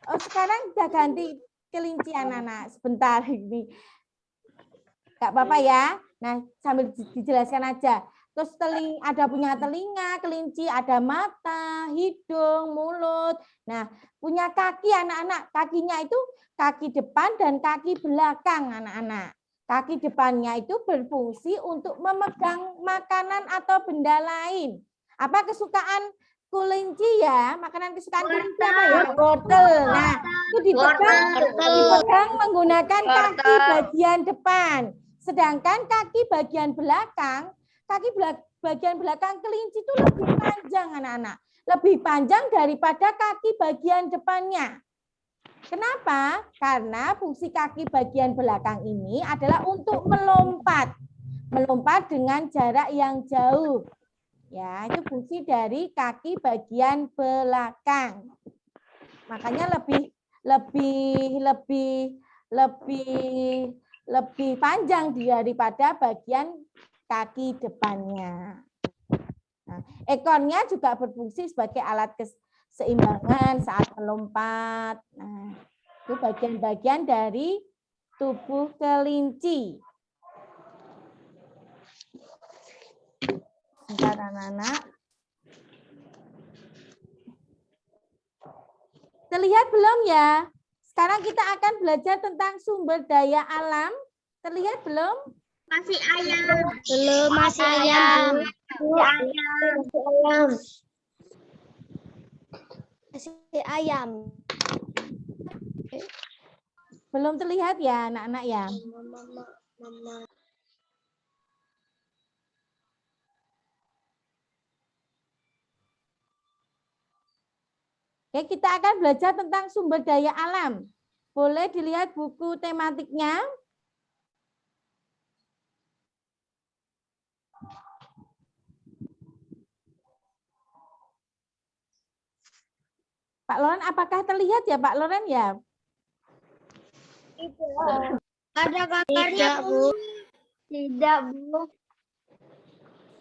A: Oh, sekarang udah ganti kelinci anak-anak. Sebentar ini. Enggak apa-apa ya. Nah, sambil dijelaskan aja. Terus ada punya telinga, kelinci, ada mata, hidung, mulut. Nah, punya kaki anak-anak. Kakinya itu kaki depan dan kaki belakang anak-anak. Kaki depannya itu berfungsi untuk memegang makanan atau benda lain. Apa kesukaan kelinci ya? Makanan kesukaan kelinci apa ya? Wortel. Nah, itu dipegang menggunakan kaki bagian depan. Sedangkan kaki bagian belakang kelinci itu lebih panjang anak-anak. Lebih panjang daripada kaki bagian depannya. Kenapa? Karena fungsi kaki bagian belakang ini adalah untuk melompat. Melompat dengan jarak yang jauh. Ya, itu fungsi dari kaki bagian belakang. Makanya lebih panjang daripada bagian kaki depannya. Nah, ekornya juga berfungsi sebagai alat keseimbangan saat melompat. Nah, itu bagian-bagian dari tubuh kelinci. Sebentar anak-anak. Terlihat belum ya? Sekarang kita akan belajar tentang sumber daya alam. Terlihat belum?
B: Masih ayam. Belum, masih ayam. Masih ayam.
A: Belum terlihat ya anak-anak ya? Oke, kita akan belajar tentang sumber daya alam. Boleh dilihat buku tematiknya. Pak Loren, apakah terlihat ya Pak Loren ya?
B: Tidak. Ada gambarnya, Bu. Tidak, Bu.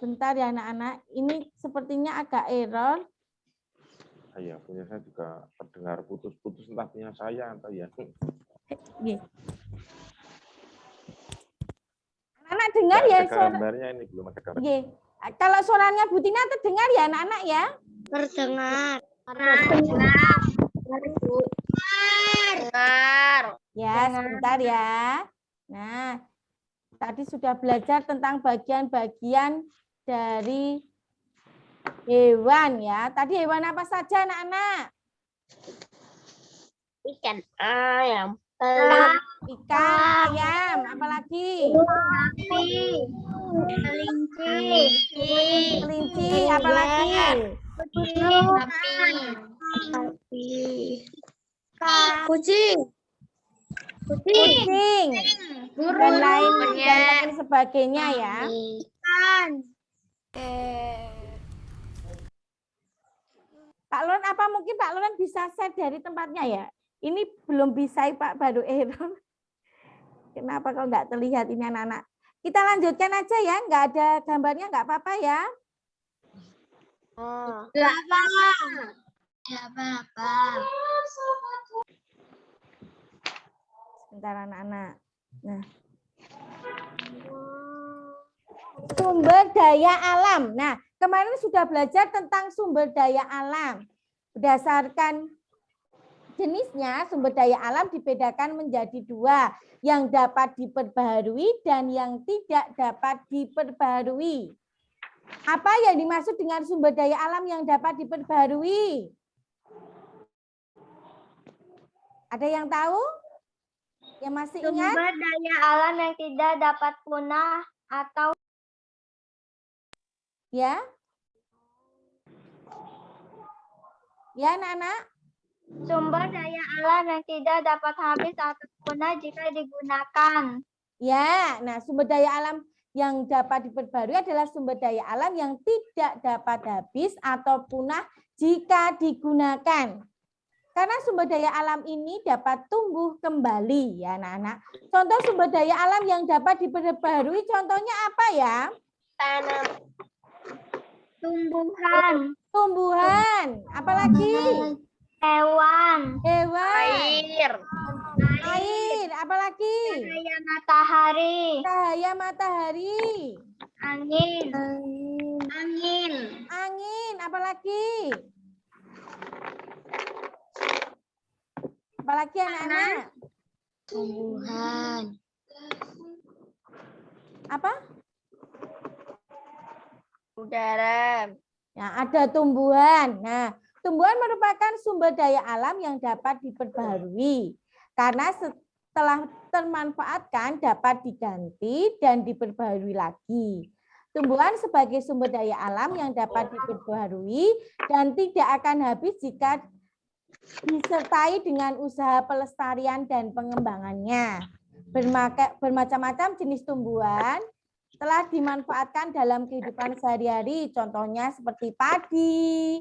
A: Bentar ya anak-anak, ini sepertinya agak error.
C: Iya, punya saya juga terdengar putus-putus, entah punya saya atau ya.
A: Nggih. Anak dengar
C: Nggak
A: ya
C: ada
A: suara.
C: gambarnya, ini belum ada gambar.
A: Nggih. Kalau suaranya Bu Tina terdengar ya anak-anak ya?
B: Terdengar.
D: Dengar.
A: Ya, sebentar ya. Nah, tadi sudah belajar tentang bagian-bagian dari hewan ya. Tadi hewan apa saja anak-anak?
B: Ikan ayam.
A: Ikan, ayam, apalagi? Kelinci, apalagi?
B: Kucing.
A: Kucing, dan lain sebagainya ya. Pak Loren, apa mungkin Pak Loren bisa share dari tempatnya ya? Ini belum bisa Pak, baru error. Kenapa kok nggak terlihat ini anak-anak? Kita lanjutkan aja ya, nggak ada gambarnya nggak apa-apa ya.
B: Tidak apa-apa.
A: Sebentar anak-anak. Nah, sumber daya alam. Nah, kemarin sudah belajar tentang sumber daya alam. Berdasarkan jenisnya, sumber daya alam dibedakan menjadi dua, yang dapat diperbaharui dan yang tidak dapat diperbaharui. Apa yang dimaksud dengan sumber daya alam yang dapat diperbaharui? Ada yang tahu? Yang masih ingat?
B: Sumber daya alam yang tidak dapat punah atau
A: Ya? Ya, anak-anak?
B: sumber daya alam yang tidak dapat habis atau punah jika digunakan.
A: Ya, nah sumber daya alam yang dapat diperbarui adalah sumber daya alam yang tidak dapat habis atau punah jika digunakan. Karena sumber daya alam ini dapat tumbuh kembali ya anak-anak. Contoh sumber daya alam yang dapat diperbarui contohnya apa ya?
B: Tanam. Tumbuhan.
A: Tumbuhan, apalagi?
B: Hewan.
A: Hewan,
D: Air.
A: air, apalagi?
B: Cahaya matahari.
A: Cahaya matahari,
B: Angin.
A: angin, apalagi? Apalagi anak-anak?
B: Tumbuhan.
A: Apa?
D: Udara.
A: Nah, ada tumbuhan. Nah, tumbuhan merupakan sumber daya alam yang dapat diperbaharui. Karena setelah termanfaatkan dapat diganti dan diperbaharui lagi. Tumbuhan sebagai sumber daya alam yang dapat diperbaharui dan tidak akan habis jika disertai dengan usaha pelestarian dan pengembangannya. Bermacam-macam jenis tumbuhan telah dimanfaatkan dalam kehidupan sehari-hari, contohnya seperti padi,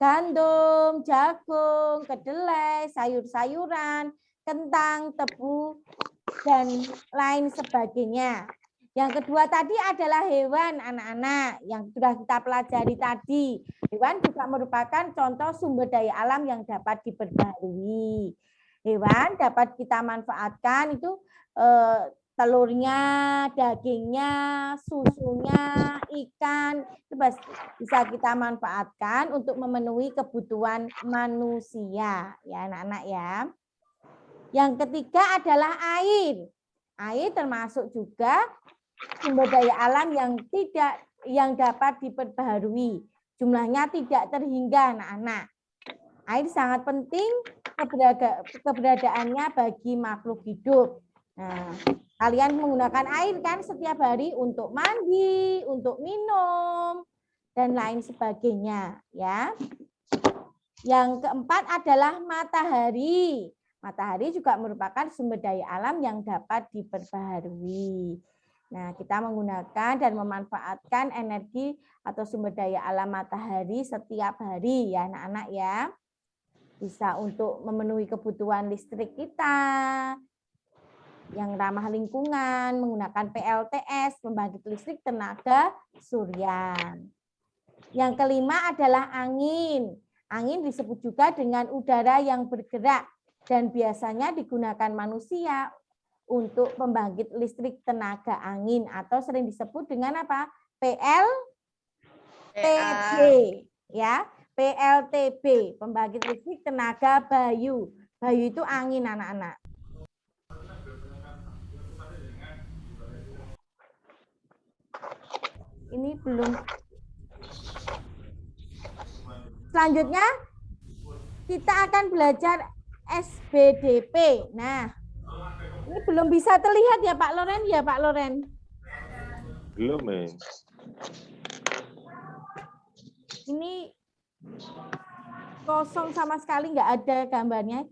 A: gandum, jagung, kedelai, sayur-sayuran, kentang, tebu, dan lain sebagainya. Yang kedua tadi adalah hewan, anak-anak, yang sudah kita pelajari tadi. Hewan juga merupakan contoh sumber daya alam yang dapat diperbaharui. Hewan dapat kita manfaatkan itu telurnya, dagingnya, susunya, ikan, itu bisa kita manfaatkan untuk memenuhi kebutuhan manusia, ya anak-anak ya. Yang ketiga adalah air. Air termasuk juga sumber daya alam yang dapat diperbaharui. Jumlahnya tidak terhingga anak-anak. Air sangat penting keberadaannya bagi makhluk hidup. Nah, kalian menggunakan air kan setiap hari untuk mandi, untuk minum, dan lain sebagainya, ya. Yang keempat adalah matahari. Matahari juga merupakan sumber daya alam yang dapat diperbaharui. Nah, kita menggunakan dan memanfaatkan energi atau sumber daya alam matahari setiap hari ya anak-anak ya. Bisa untuk memenuhi kebutuhan listrik kita yang ramah lingkungan, menggunakan PLTS, pembangkit listrik tenaga surya. Yang kelima adalah angin. Angin disebut juga dengan udara yang bergerak dan biasanya digunakan manusia untuk pembangkit listrik tenaga angin atau sering disebut dengan apa? PLTB ya, PLTB, pembangkit listrik tenaga bayu. Bayu itu angin anak-anak. Ini belum. Selanjutnya kita akan belajar SBDP. Nah, ini belum bisa terlihat ya Pak Loren, ya Pak Loren?
C: Belum,
A: Ini kosong sama sekali, nggak ada gambarnya.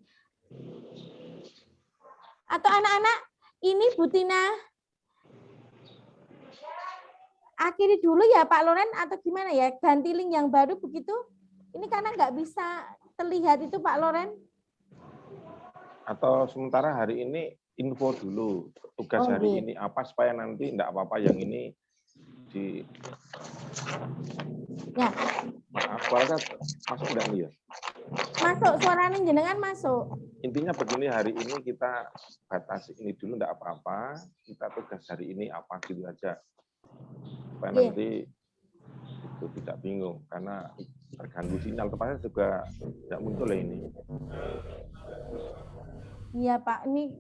A: Atau anak-anak, ini Bu Tina akhiri dulu ya Pak Loren, atau gimana ya? Ganti link yang baru begitu? Ini karena nggak bisa terlihat itu Pak Loren.
C: Atau sementara hari ini info dulu tugas hari ini apa supaya nanti enggak apa-apa yang ini di
A: ya.
C: Maaf, suara masuk enggak nih ya?
A: Masuk, suaranya jenengan masuk.
C: Intinya begini, hari ini kita batasi ini dulu enggak apa-apa, kita tugas hari ini apa gitu aja. Supaya nanti itu tidak bingung karena terganggu sinyal tempatnya juga tidak muncul ya ini.
A: Iya Pak, ini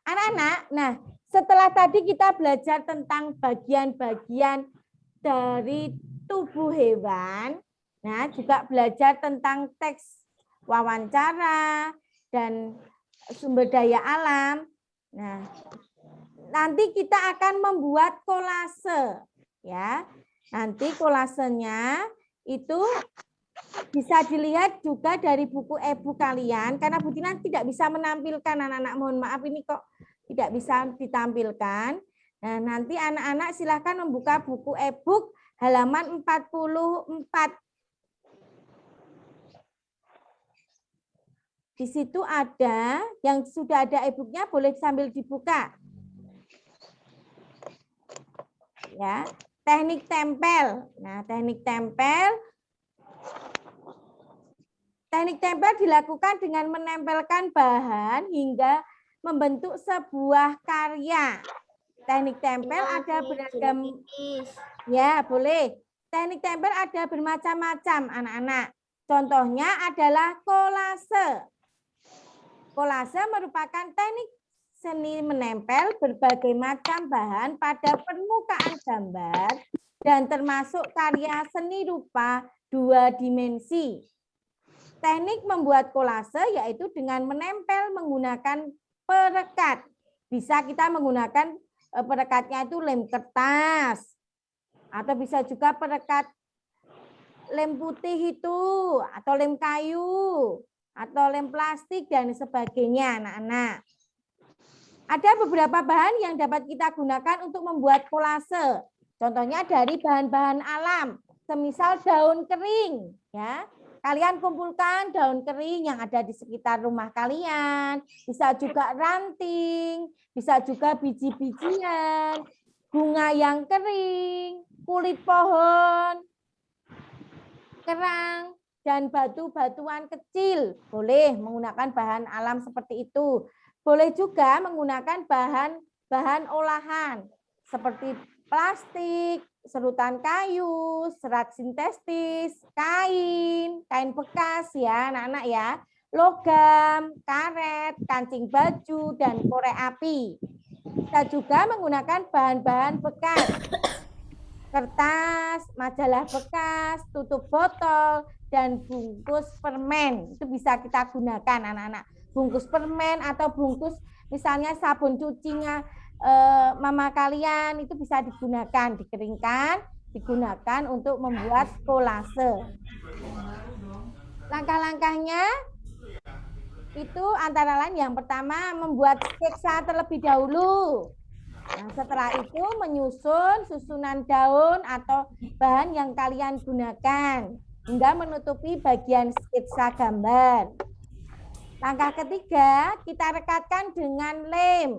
A: anak-anak. Nah, setelah tadi kita belajar tentang bagian-bagian dari tubuh hewan, nah juga belajar tentang teks wawancara dan sumber daya alam. Nah, nanti kita akan membuat kolase, ya. Nanti kolasenya itu bisa dilihat juga dari buku e-book kalian, karena Bu Tina tidak bisa menampilkan anak-anak, mohon maaf ini kok tidak bisa ditampilkan. Nah, nanti anak-anak silahkan membuka buku e-book halaman 44. Di situ ada, yang sudah ada e-booknya boleh sambil dibuka. Ya, teknik tempel. Nah, teknik tempel dilakukan dengan menempelkan bahan hingga membentuk sebuah karya. Teknik tempel ada beragam. Ya, boleh. Teknik tempel ada bermacam-macam, anak-anak. Contohnya adalah kolase. Kolase merupakan teknik seni menempel berbagai macam bahan pada permukaan gambar dan termasuk karya seni rupa 2 dimensi. Teknik membuat kolase yaitu dengan menempel menggunakan perekat. Bisa kita menggunakan perekatnya itu lem kertas atau bisa juga perekat lem putih itu atau lem kayu atau lem plastik dan sebagainya, anak-anak. Ada beberapa bahan yang dapat kita gunakan untuk membuat kolase. Contohnya dari bahan-bahan alam, semisal daun kering, ya. Kalian kumpulkan daun kering yang ada di sekitar rumah kalian, bisa juga ranting, bisa juga biji-bijian, bunga yang kering, kulit pohon, kerang, dan batu-batuan kecil. Boleh menggunakan bahan alam seperti itu. Boleh juga menggunakan bahan olahan seperti plastik, serutan kayu, serat sintetis, kain bekas ya anak-anak ya, logam, karet, kancing baju, dan korek api. Kita juga menggunakan bahan-bahan bekas, kertas, majalah bekas, tutup botol, dan bungkus permen. Itu bisa kita gunakan anak-anak. Bungkus permen atau bungkus misalnya sabun cucinya mama kalian itu bisa digunakan, dikeringkan, digunakan untuk membuat kolase. Langkah-langkahnya itu antara lain yang pertama membuat sketsa terlebih dahulu. Nah, setelah itu menyusun susunan daun atau bahan yang kalian gunakan hingga menutupi bagian sketsa gambar. Langkah ketiga, kita rekatkan dengan lem.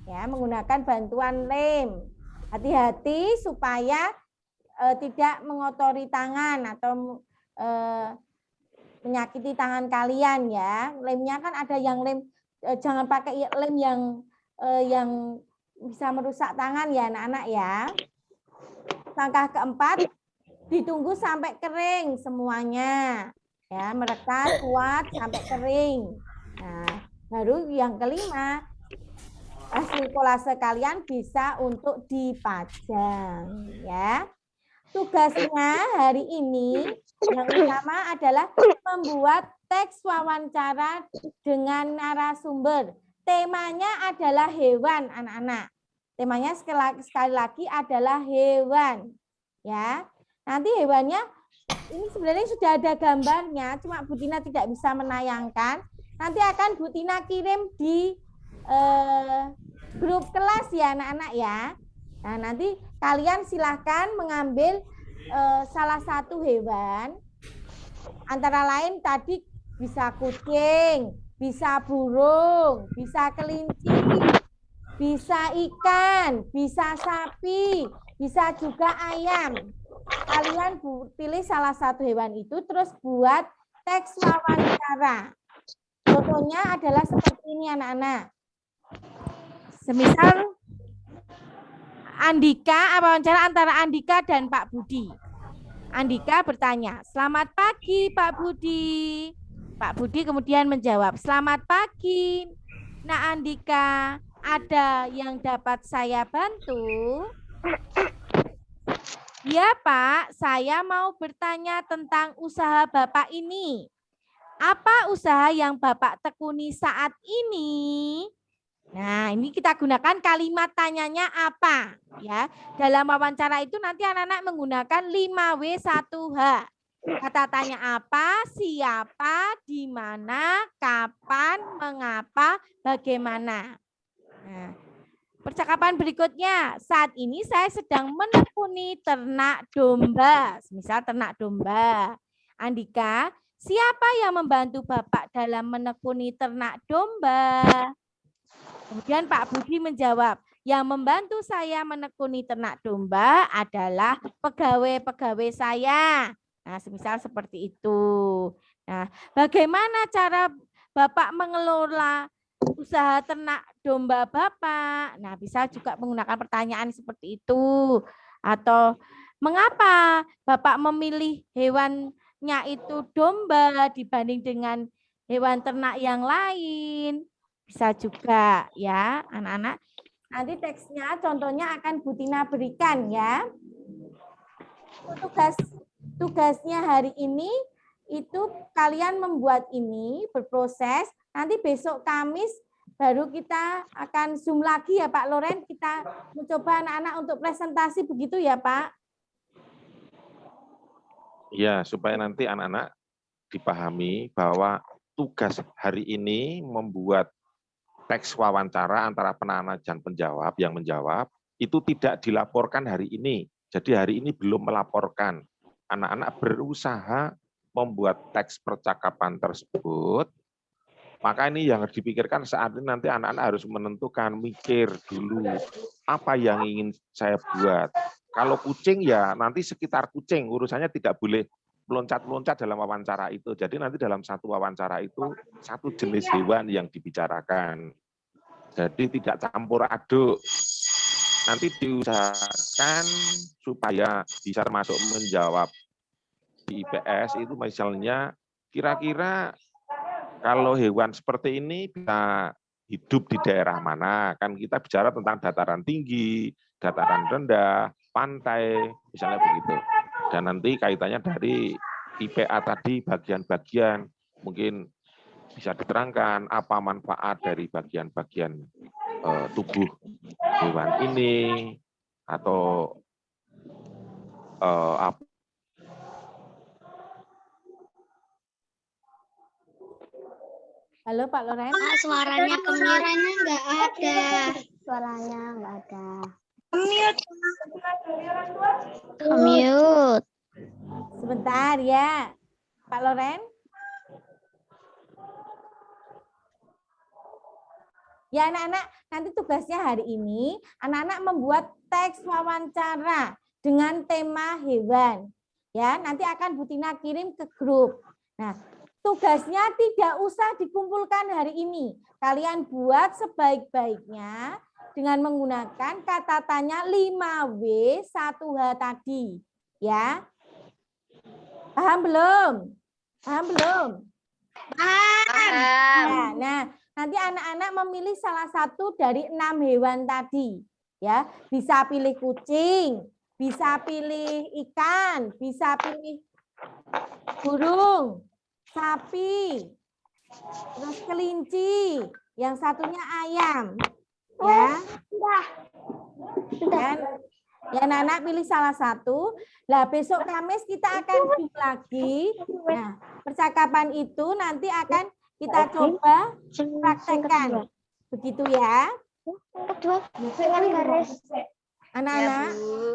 A: Ya, menggunakan bantuan lem. Hati-hati supaya tidak mengotori tangan atau menyakiti tangan kalian ya. Lemnya kan ada yang lem, jangan pakai lem yang bisa merusak tangan ya anak-anak ya. Langkah keempat, ditunggu sampai kering semuanya. Ya, merekat kuat sampai kering. Nah, baru yang kelima, hasil kolase kalian bisa untuk dipajang ya. Tugasnya hari ini yang utama adalah membuat teks wawancara dengan narasumber. Temanya adalah hewan, anak-anak. Temanya sekali lagi adalah hewan. Ya. Nanti hewannya ini sebenarnya sudah ada gambarnya, cuma Bu Tina tidak bisa menayangkan. Nanti akan Bu Tina kirim di grup kelas ya anak-anak ya. Nah, nanti kalian silahkan mengambil salah satu hewan. Antara lain tadi bisa kucing, bisa burung, bisa kelinci, bisa ikan, bisa sapi, bisa juga ayam. Kalian pilih salah satu hewan itu terus buat teks wawancara. Contohnya adalah seperti ini anak-anak. Semisal Andika, wawancara antara Andika dan Pak Budi. Andika bertanya, "Selamat pagi Pak Budi." Pak Budi kemudian menjawab, "Selamat pagi. Nah Andika, ada yang dapat saya bantu?" "Ya Pak, saya mau bertanya tentang usaha Bapak ini. Apa usaha yang Bapak tekuni saat ini?" Nah, ini kita gunakan kalimat tanyanya apa ya. Dalam wawancara itu nanti anak-anak menggunakan 5W1H. Kata tanya apa, siapa, di mana, kapan, mengapa, bagaimana. Nah, percakapan berikutnya, saat ini saya sedang menekuni ternak domba. Misal ternak domba. Andika, siapa yang membantu Bapak dalam menekuni ternak domba? Kemudian Pak Budi menjawab, yang membantu saya menekuni ternak domba adalah pegawai-pegawai saya. Nah, semisal seperti itu. Nah, bagaimana cara Bapak mengelola usaha ternak domba Bapak? Nah, bisa juga menggunakan pertanyaan seperti itu. Atau mengapa Bapak memilih hewannya itu domba dibanding dengan hewan ternak yang lain? Bisa juga ya anak-anak. Nanti teksnya contohnya akan Bu Tina berikan ya. Tugasnya hari ini itu kalian membuat ini berproses. Nanti besok Kamis baru kita akan Zoom lagi ya Pak Loren. Kita mencoba anak-anak untuk presentasi begitu ya Pak.
C: Ya, supaya nanti anak-anak dipahami bahwa tugas hari ini membuat teks wawancara antara penanya dan penjawab yang menjawab itu tidak dilaporkan hari ini. Jadi hari ini belum melaporkan. Anak-anak berusaha membuat teks percakapan tersebut. Maka ini yang harus dipikirkan saat ini nanti anak-anak harus menentukan, mikir dulu apa yang ingin saya buat. Kalau kucing ya nanti sekitar kucing, urusannya tidak boleh meloncat-meloncat dalam wawancara itu. Jadi nanti dalam satu wawancara itu satu jenis hewan yang dibicarakan. Jadi tidak campur aduk. Nanti diusahakan supaya bisa masuk menjawab di IPS itu misalnya kira-kira kalau hewan seperti ini bisa hidup di daerah mana. Kan kita bicara tentang dataran tinggi, dataran rendah, pantai, misalnya begitu. Dan nanti kaitannya dari IPA tadi bagian-bagian mungkin bisa diterangkan apa manfaat dari bagian-bagian tubuh hewan ini atau apa
A: Halo Pak Loren.
B: Pak, suaranya kemirannya nggak ada. Suaranya nggak ada. Mute.
A: Sebentar ya. Pak Loren. Ya anak-anak, nanti tugasnya hari ini, anak-anak membuat teks wawancara dengan tema hewan. Ya, nanti akan Bu Tina kirim ke grup. Nah, tugasnya tidak usah dikumpulkan hari ini. Kalian buat sebaik-baiknya dengan menggunakan kata tanya 5W 1H tadi. Ya. Paham belum? Paham belum?
D: Paham.
A: Nah, nanti anak-anak memilih salah satu dari 6 hewan tadi. Ya, bisa pilih kucing, bisa pilih ikan, bisa pilih burung, sapi, terus kelinci, yang satunya ayam. Ya. Dan ya anak-anak pilih salah satu. Lah besok Kamis kita akan bikin lagi. Nah, percakapan itu nanti akan kita coba praktekkan. Begitu ya. Anak-anak.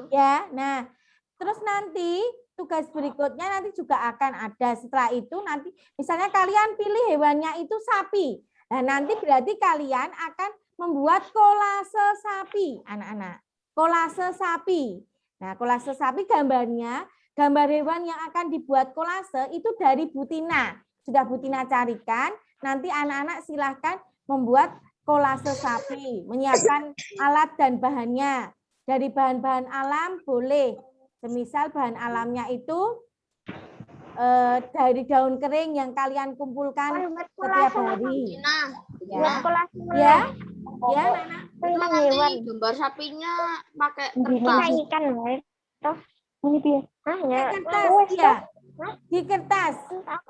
A: Ya, nah terus nanti tugas berikutnya nanti juga akan ada. Setelah itu nanti misalnya kalian pilih hewannya itu sapi. Nah, nanti berarti kalian akan membuat kolase sapi, anak-anak. Kolase sapi. Nah, kolase sapi gambarnya, gambar hewan yang akan dibuat kolase itu dari Bu Tina. Sudah Bu Tina carikan, nanti anak-anak silahkan membuat kolase sapi, menyiapkan alat dan bahannya. Dari bahan-bahan alam boleh, semisal bahan alamnya itu dari daun kering yang kalian kumpulkan setiap hari. Ya, ya, ya,
D: Nanti gambar sapinya pakai kertas.
B: Ikan
A: kertas, ya, di kertas.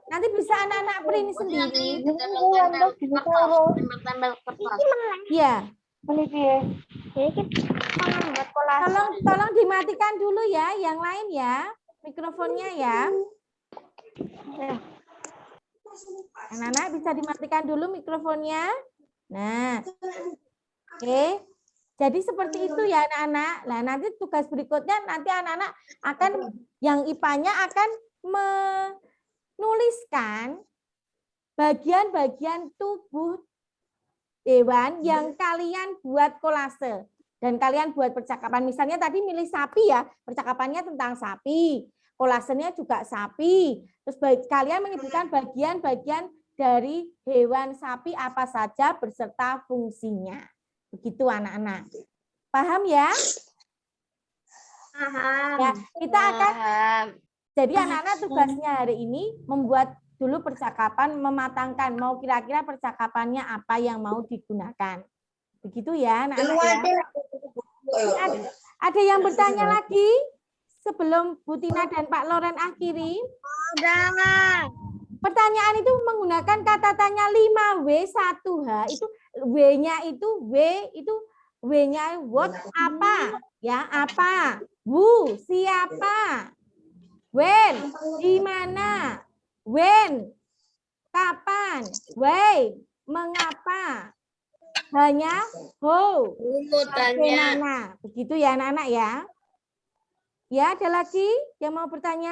A: Nanti bisa anak-anak print sendiri.
D: Tempel kertas.
A: Ya. Tolong dimatikan dulu ya, yang lain ya, mikrofonnya ya. Anak-anak bisa dimatikan dulu mikrofonnya. Nah, oke. Jadi seperti itu ya anak-anak. Nah, nanti tugas berikutnya nanti anak-anak akan yang IPA-nya akan menuliskan bagian-bagian tubuh hewan yang kalian buat kolase dan kalian buat percakapan. Misalnya tadi milih sapi ya, percakapannya tentang sapi, kolasenya juga sapi. Terus kalian menyebutkan bagian-bagian dari hewan sapi apa saja beserta fungsinya. Begitu anak-anak. Paham ya?
B: Paham.
A: Ya, kita akan
D: Paham.
A: jadi anak-anak tugasnya hari ini membuat dulu percakapan, mematangkan mau kira-kira percakapannya apa yang mau digunakan. Begitu ya anak-anak ya. Ada yang bertanya lagi sebelum Bu Tina dan Pak Loren akhiri? Pertanyaan itu menggunakan kata tanya 5W 1H. Itu W-nya itu W-nya what apa? Ya, apa? Who, siapa? When, di mana? When, kapan? Why, mengapa? Hanya how, bagaimana? Begitu ya anak-anak ya. Ya, ada lagi yang mau bertanya?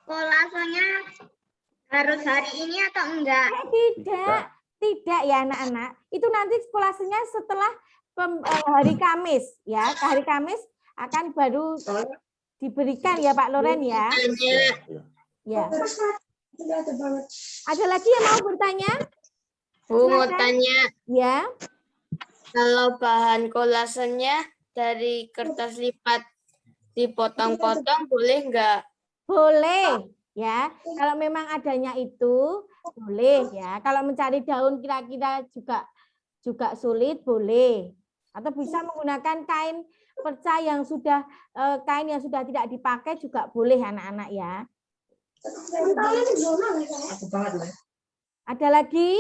B: Kolasenya harus hari ini atau enggak?
A: Tidak ya anak-anak. Itu nanti kolasenya setelah hari Kamis ya. Hari Kamis akan baru diberikan ya Pak Loren ya. Ya. Ada lagi yang mau bertanya?
D: Bu, mau tanya,
A: Ya.
D: kalau bahan kolasenya dari kertas lipat dipotong-potong boleh nggak?
A: Boleh ya. Kalau memang adanya itu boleh ya. Kalau mencari daun kira-kira juga sulit boleh. Atau bisa menggunakan kain perca yang sudah kain yang sudah tidak dipakai juga boleh anak-anak ya. Ada lagi?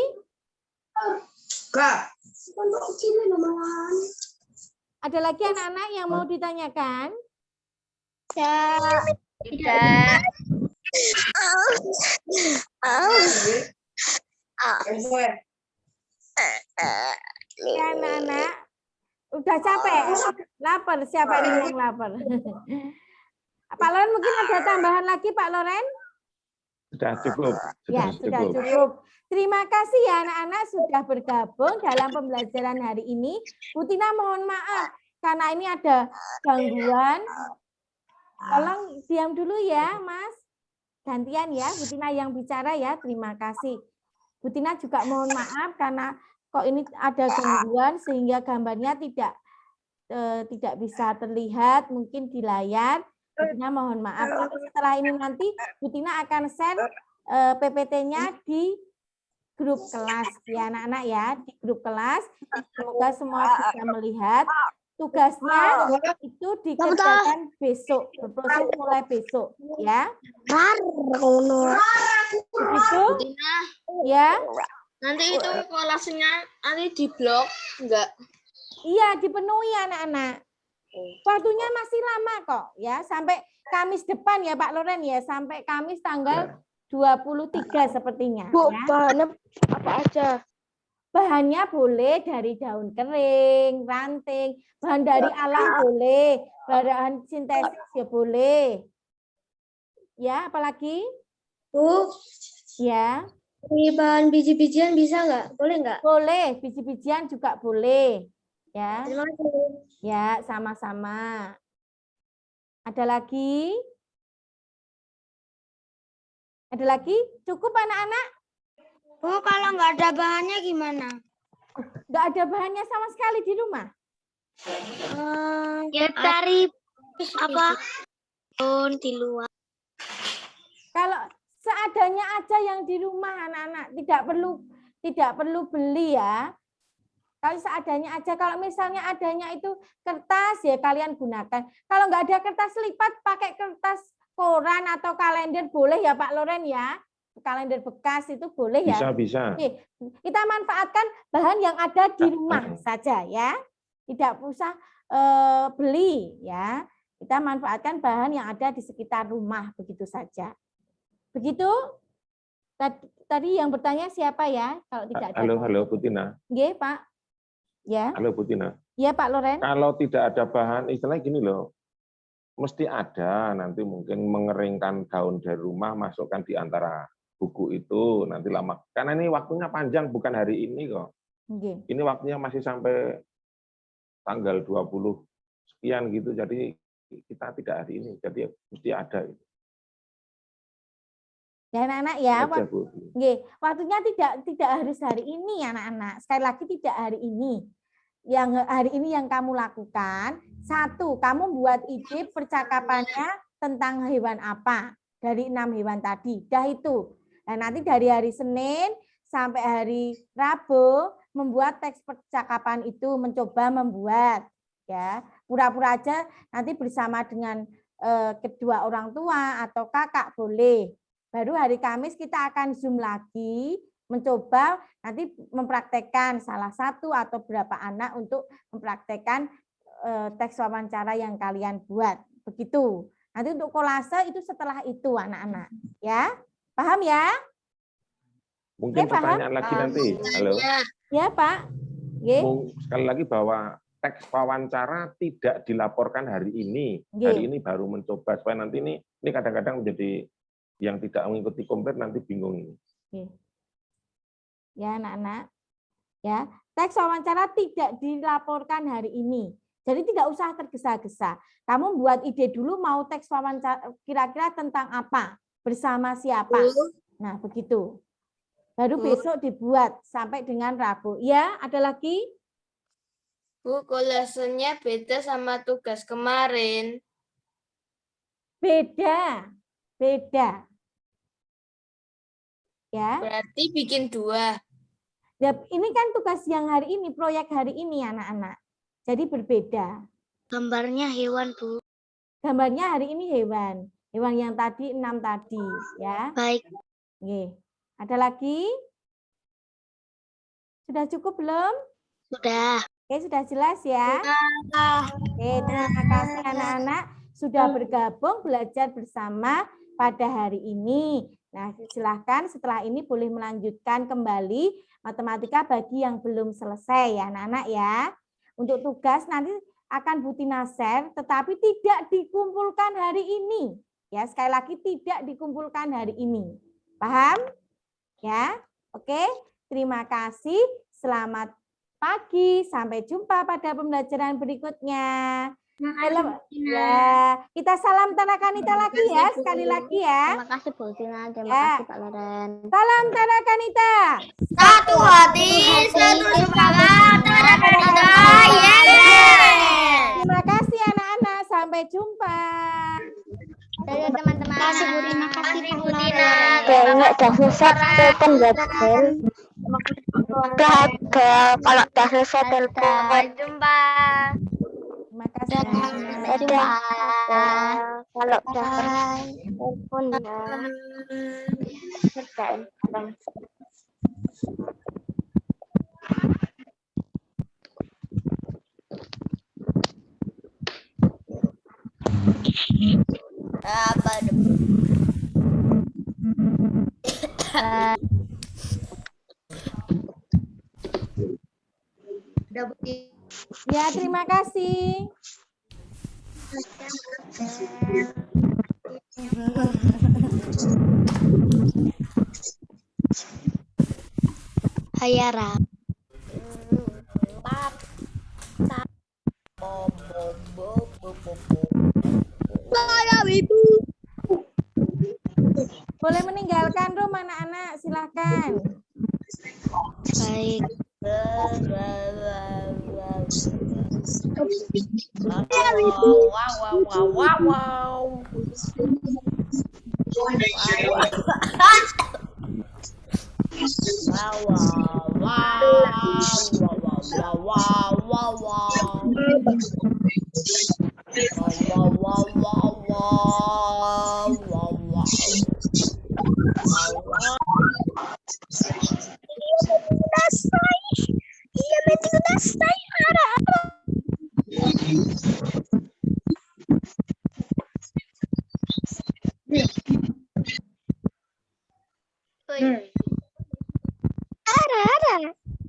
A: Ada lagi anak-anak yang mau ditanyakan?
D: Tidak.
A: Ya, anak-anak. Udah capek? Lapar? Siapa ini yang lapar? Pak Loren mungkin ada tambahan lagi, Pak Loren?
C: Sudah cukup.
A: Ya, sudah cukup. Terima kasih ya anak-anak sudah bergabung dalam pembelajaran hari ini. Bu Tina mohon maaf karena ini ada gangguan. Tolong diam dulu ya, Mas. Gantian ya, Bu Tina yang bicara ya. Terima kasih. Bu Tina juga mohon maaf karena kok ini ada gangguan sehingga gambarnya tidak bisa terlihat mungkin di layar. Bu Tina mohon maaf. Tapi setelah ini nanti Bu Tina akan share PPT-nya di grup kelas ya anak-anak ya, di grup kelas. Semoga semua bisa melihat. Tugasnya itu dikerjakan besok, berproses mulai besok ya. Begitu? Ya.
D: Nanti itu kolasenya nanti di blok enggak?
A: Iya, dipenuhi anak-anak. Waktunya masih lama kok ya, sampai Kamis depan ya Pak Loren ya, sampai Kamis tanggal 23 sepertinya.
E: Bu,
A: Ya.
E: bahannya apa aja?
A: Bahannya boleh dari daun kering, ranting, bahan dari alam boleh, bahan sintetis ya boleh. Ya, apalagi?
E: Bu,
A: Ya,
E: bahan biji-bijian bisa nggak? Boleh nggak?
A: boleh, biji-bijian juga boleh. Ya,
E: Terima kasih.
A: ya sama-sama. Ada lagi? Ada lagi? Cukup anak-anak?
E: Bu, kalau nggak ada bahannya gimana?
A: Nggak ada bahannya sama sekali di rumah?
E: Ya cari apa? Di luar.
A: Kalau seadanya aja yang di rumah anak-anak, tidak perlu beli ya. Kalau seadanya aja, kalau misalnya adanya itu kertas ya kalian gunakan. Kalau nggak ada kertas lipat, pakai kertas koran atau kalender boleh ya Pak Loren ya. Kalender bekas itu boleh ya.
C: Bisa.
A: Oke, kita manfaatkan bahan yang ada di rumah saja ya. Tidak usah beli ya. Kita manfaatkan bahan yang ada di sekitar rumah begitu saja. Begitu? Tadi yang bertanya siapa ya? Kalau tidak ada.
C: Halo Bu Tina.
A: Nggih, Pak. Ya.
C: Halo Bu Tina.
A: Ya, Pak Loren.
C: Kalau tidak ada bahan, istilahnya gini loh. Mesti ada nanti mungkin mengeringkan daun dari rumah, masukkan di antara buku itu nanti lama. Karena ini waktunya panjang, bukan hari ini kok.
A: Nggih.
C: Ini waktunya masih sampai tanggal 20 sekian gitu. Jadi kita tidak hari ini. Jadi mesti ada.
A: Ya anak-anak ya.
C: Aja, Bu.
A: Nggih, waktunya tidak harus hari ini anak-anak. Sekali lagi tidak hari ini. Yang hari ini yang kamu lakukan, satu, kamu buat ide percakapannya tentang hewan apa dari 6 hewan tadi. Dah itu. Nah, nanti dari hari Senin sampai hari Rabu membuat teks percakapan itu, mencoba membuat ya. Pura-pura aja nanti bersama dengan kedua orang tua atau kakak boleh. Baru hari Kamis kita akan Zoom lagi, mencoba nanti mempraktekkan salah satu atau berapa anak untuk mempraktekkan teks wawancara yang kalian buat. Begitu. Nanti untuk kolase itu setelah itu anak-anak. Ya, paham ya?
C: Mungkin
A: Oke, paham?
C: pertanyaan lagi nanti. Halo.
A: Ya, Pak. Oke.
C: Sekali lagi bahwa teks wawancara tidak dilaporkan hari ini.
A: Oke.
C: Hari ini baru mencoba supaya nanti ini kadang-kadang menjadi yang tidak mengikuti komplit nanti bingung ini.
A: Oke. Ya, anak-anak. Ya, teks wawancara tidak dilaporkan hari ini. Jadi tidak usah tergesa-gesa. Kamu buat ide dulu mau teks wawancara kira-kira tentang apa, bersama siapa. Nah, begitu. Baru besok dibuat sampai dengan Rabu. Ya, ada lagi?
D: Bu, kolasenya beda sama tugas kemarin.
A: Beda. Beda. Ya.
D: Berarti bikin 2.
A: Ya, ini kan tugas yang hari ini, proyek hari ini anak-anak. Jadi berbeda.
E: Gambarnya hewan, Bu.
A: Gambarnya hari ini hewan. Hewan yang tadi 6 tadi, ya.
E: Baik.
A: Oke. Ada lagi? Sudah cukup belum?
E: Sudah.
A: Oke, sudah jelas ya? Oke, terima kasih anak-anak sudah bergabung belajar bersama pada hari ini. Nah, silahkan setelah ini boleh melanjutkan kembali matematika bagi yang belum selesai ya anak-anak ya. Untuk tugas nanti akan Bu Tina share, tetapi tidak dikumpulkan hari ini. Ya, sekali lagi tidak dikumpulkan hari ini. Paham? Ya, oke. Terima kasih. Selamat pagi. Sampai jumpa pada pembelajaran berikutnya. Ya, kita salam Tana Kanita lagi ya, sekali lagi ya.
B: Terima kasih Bu Tina, terima
A: Ya.
B: kasih Pak Loren.
A: Salam Tana Kanita.
E: Satu hati, satu semangat.
A: Terima kasih anak-anak. Sampai jumpa.
B: Dadah teman-teman.
E: Terima kasih Bu Tina.
B: Terima kasih Bu
E: Tina.
B: Tina.
E: Kayaknya udah selesai telepon telepon. Kalau udah selesai telepon.
B: Sampai jumpa.
A: Terima kasih.
B: Sampai jumpa.
E: Kalau udah telepon ya.
A: Ya, terima kasih.
E: Hayara.
A: Boleh meninggalkan room anak-anak, silahkan.
E: Baik.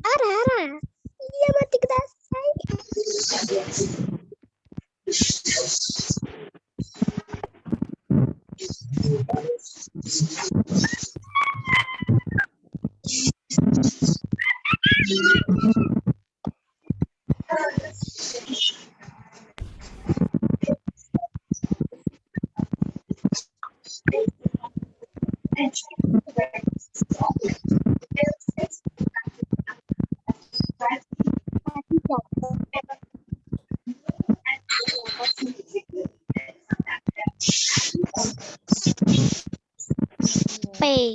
E: Ara. Iya, mati kudasai. P.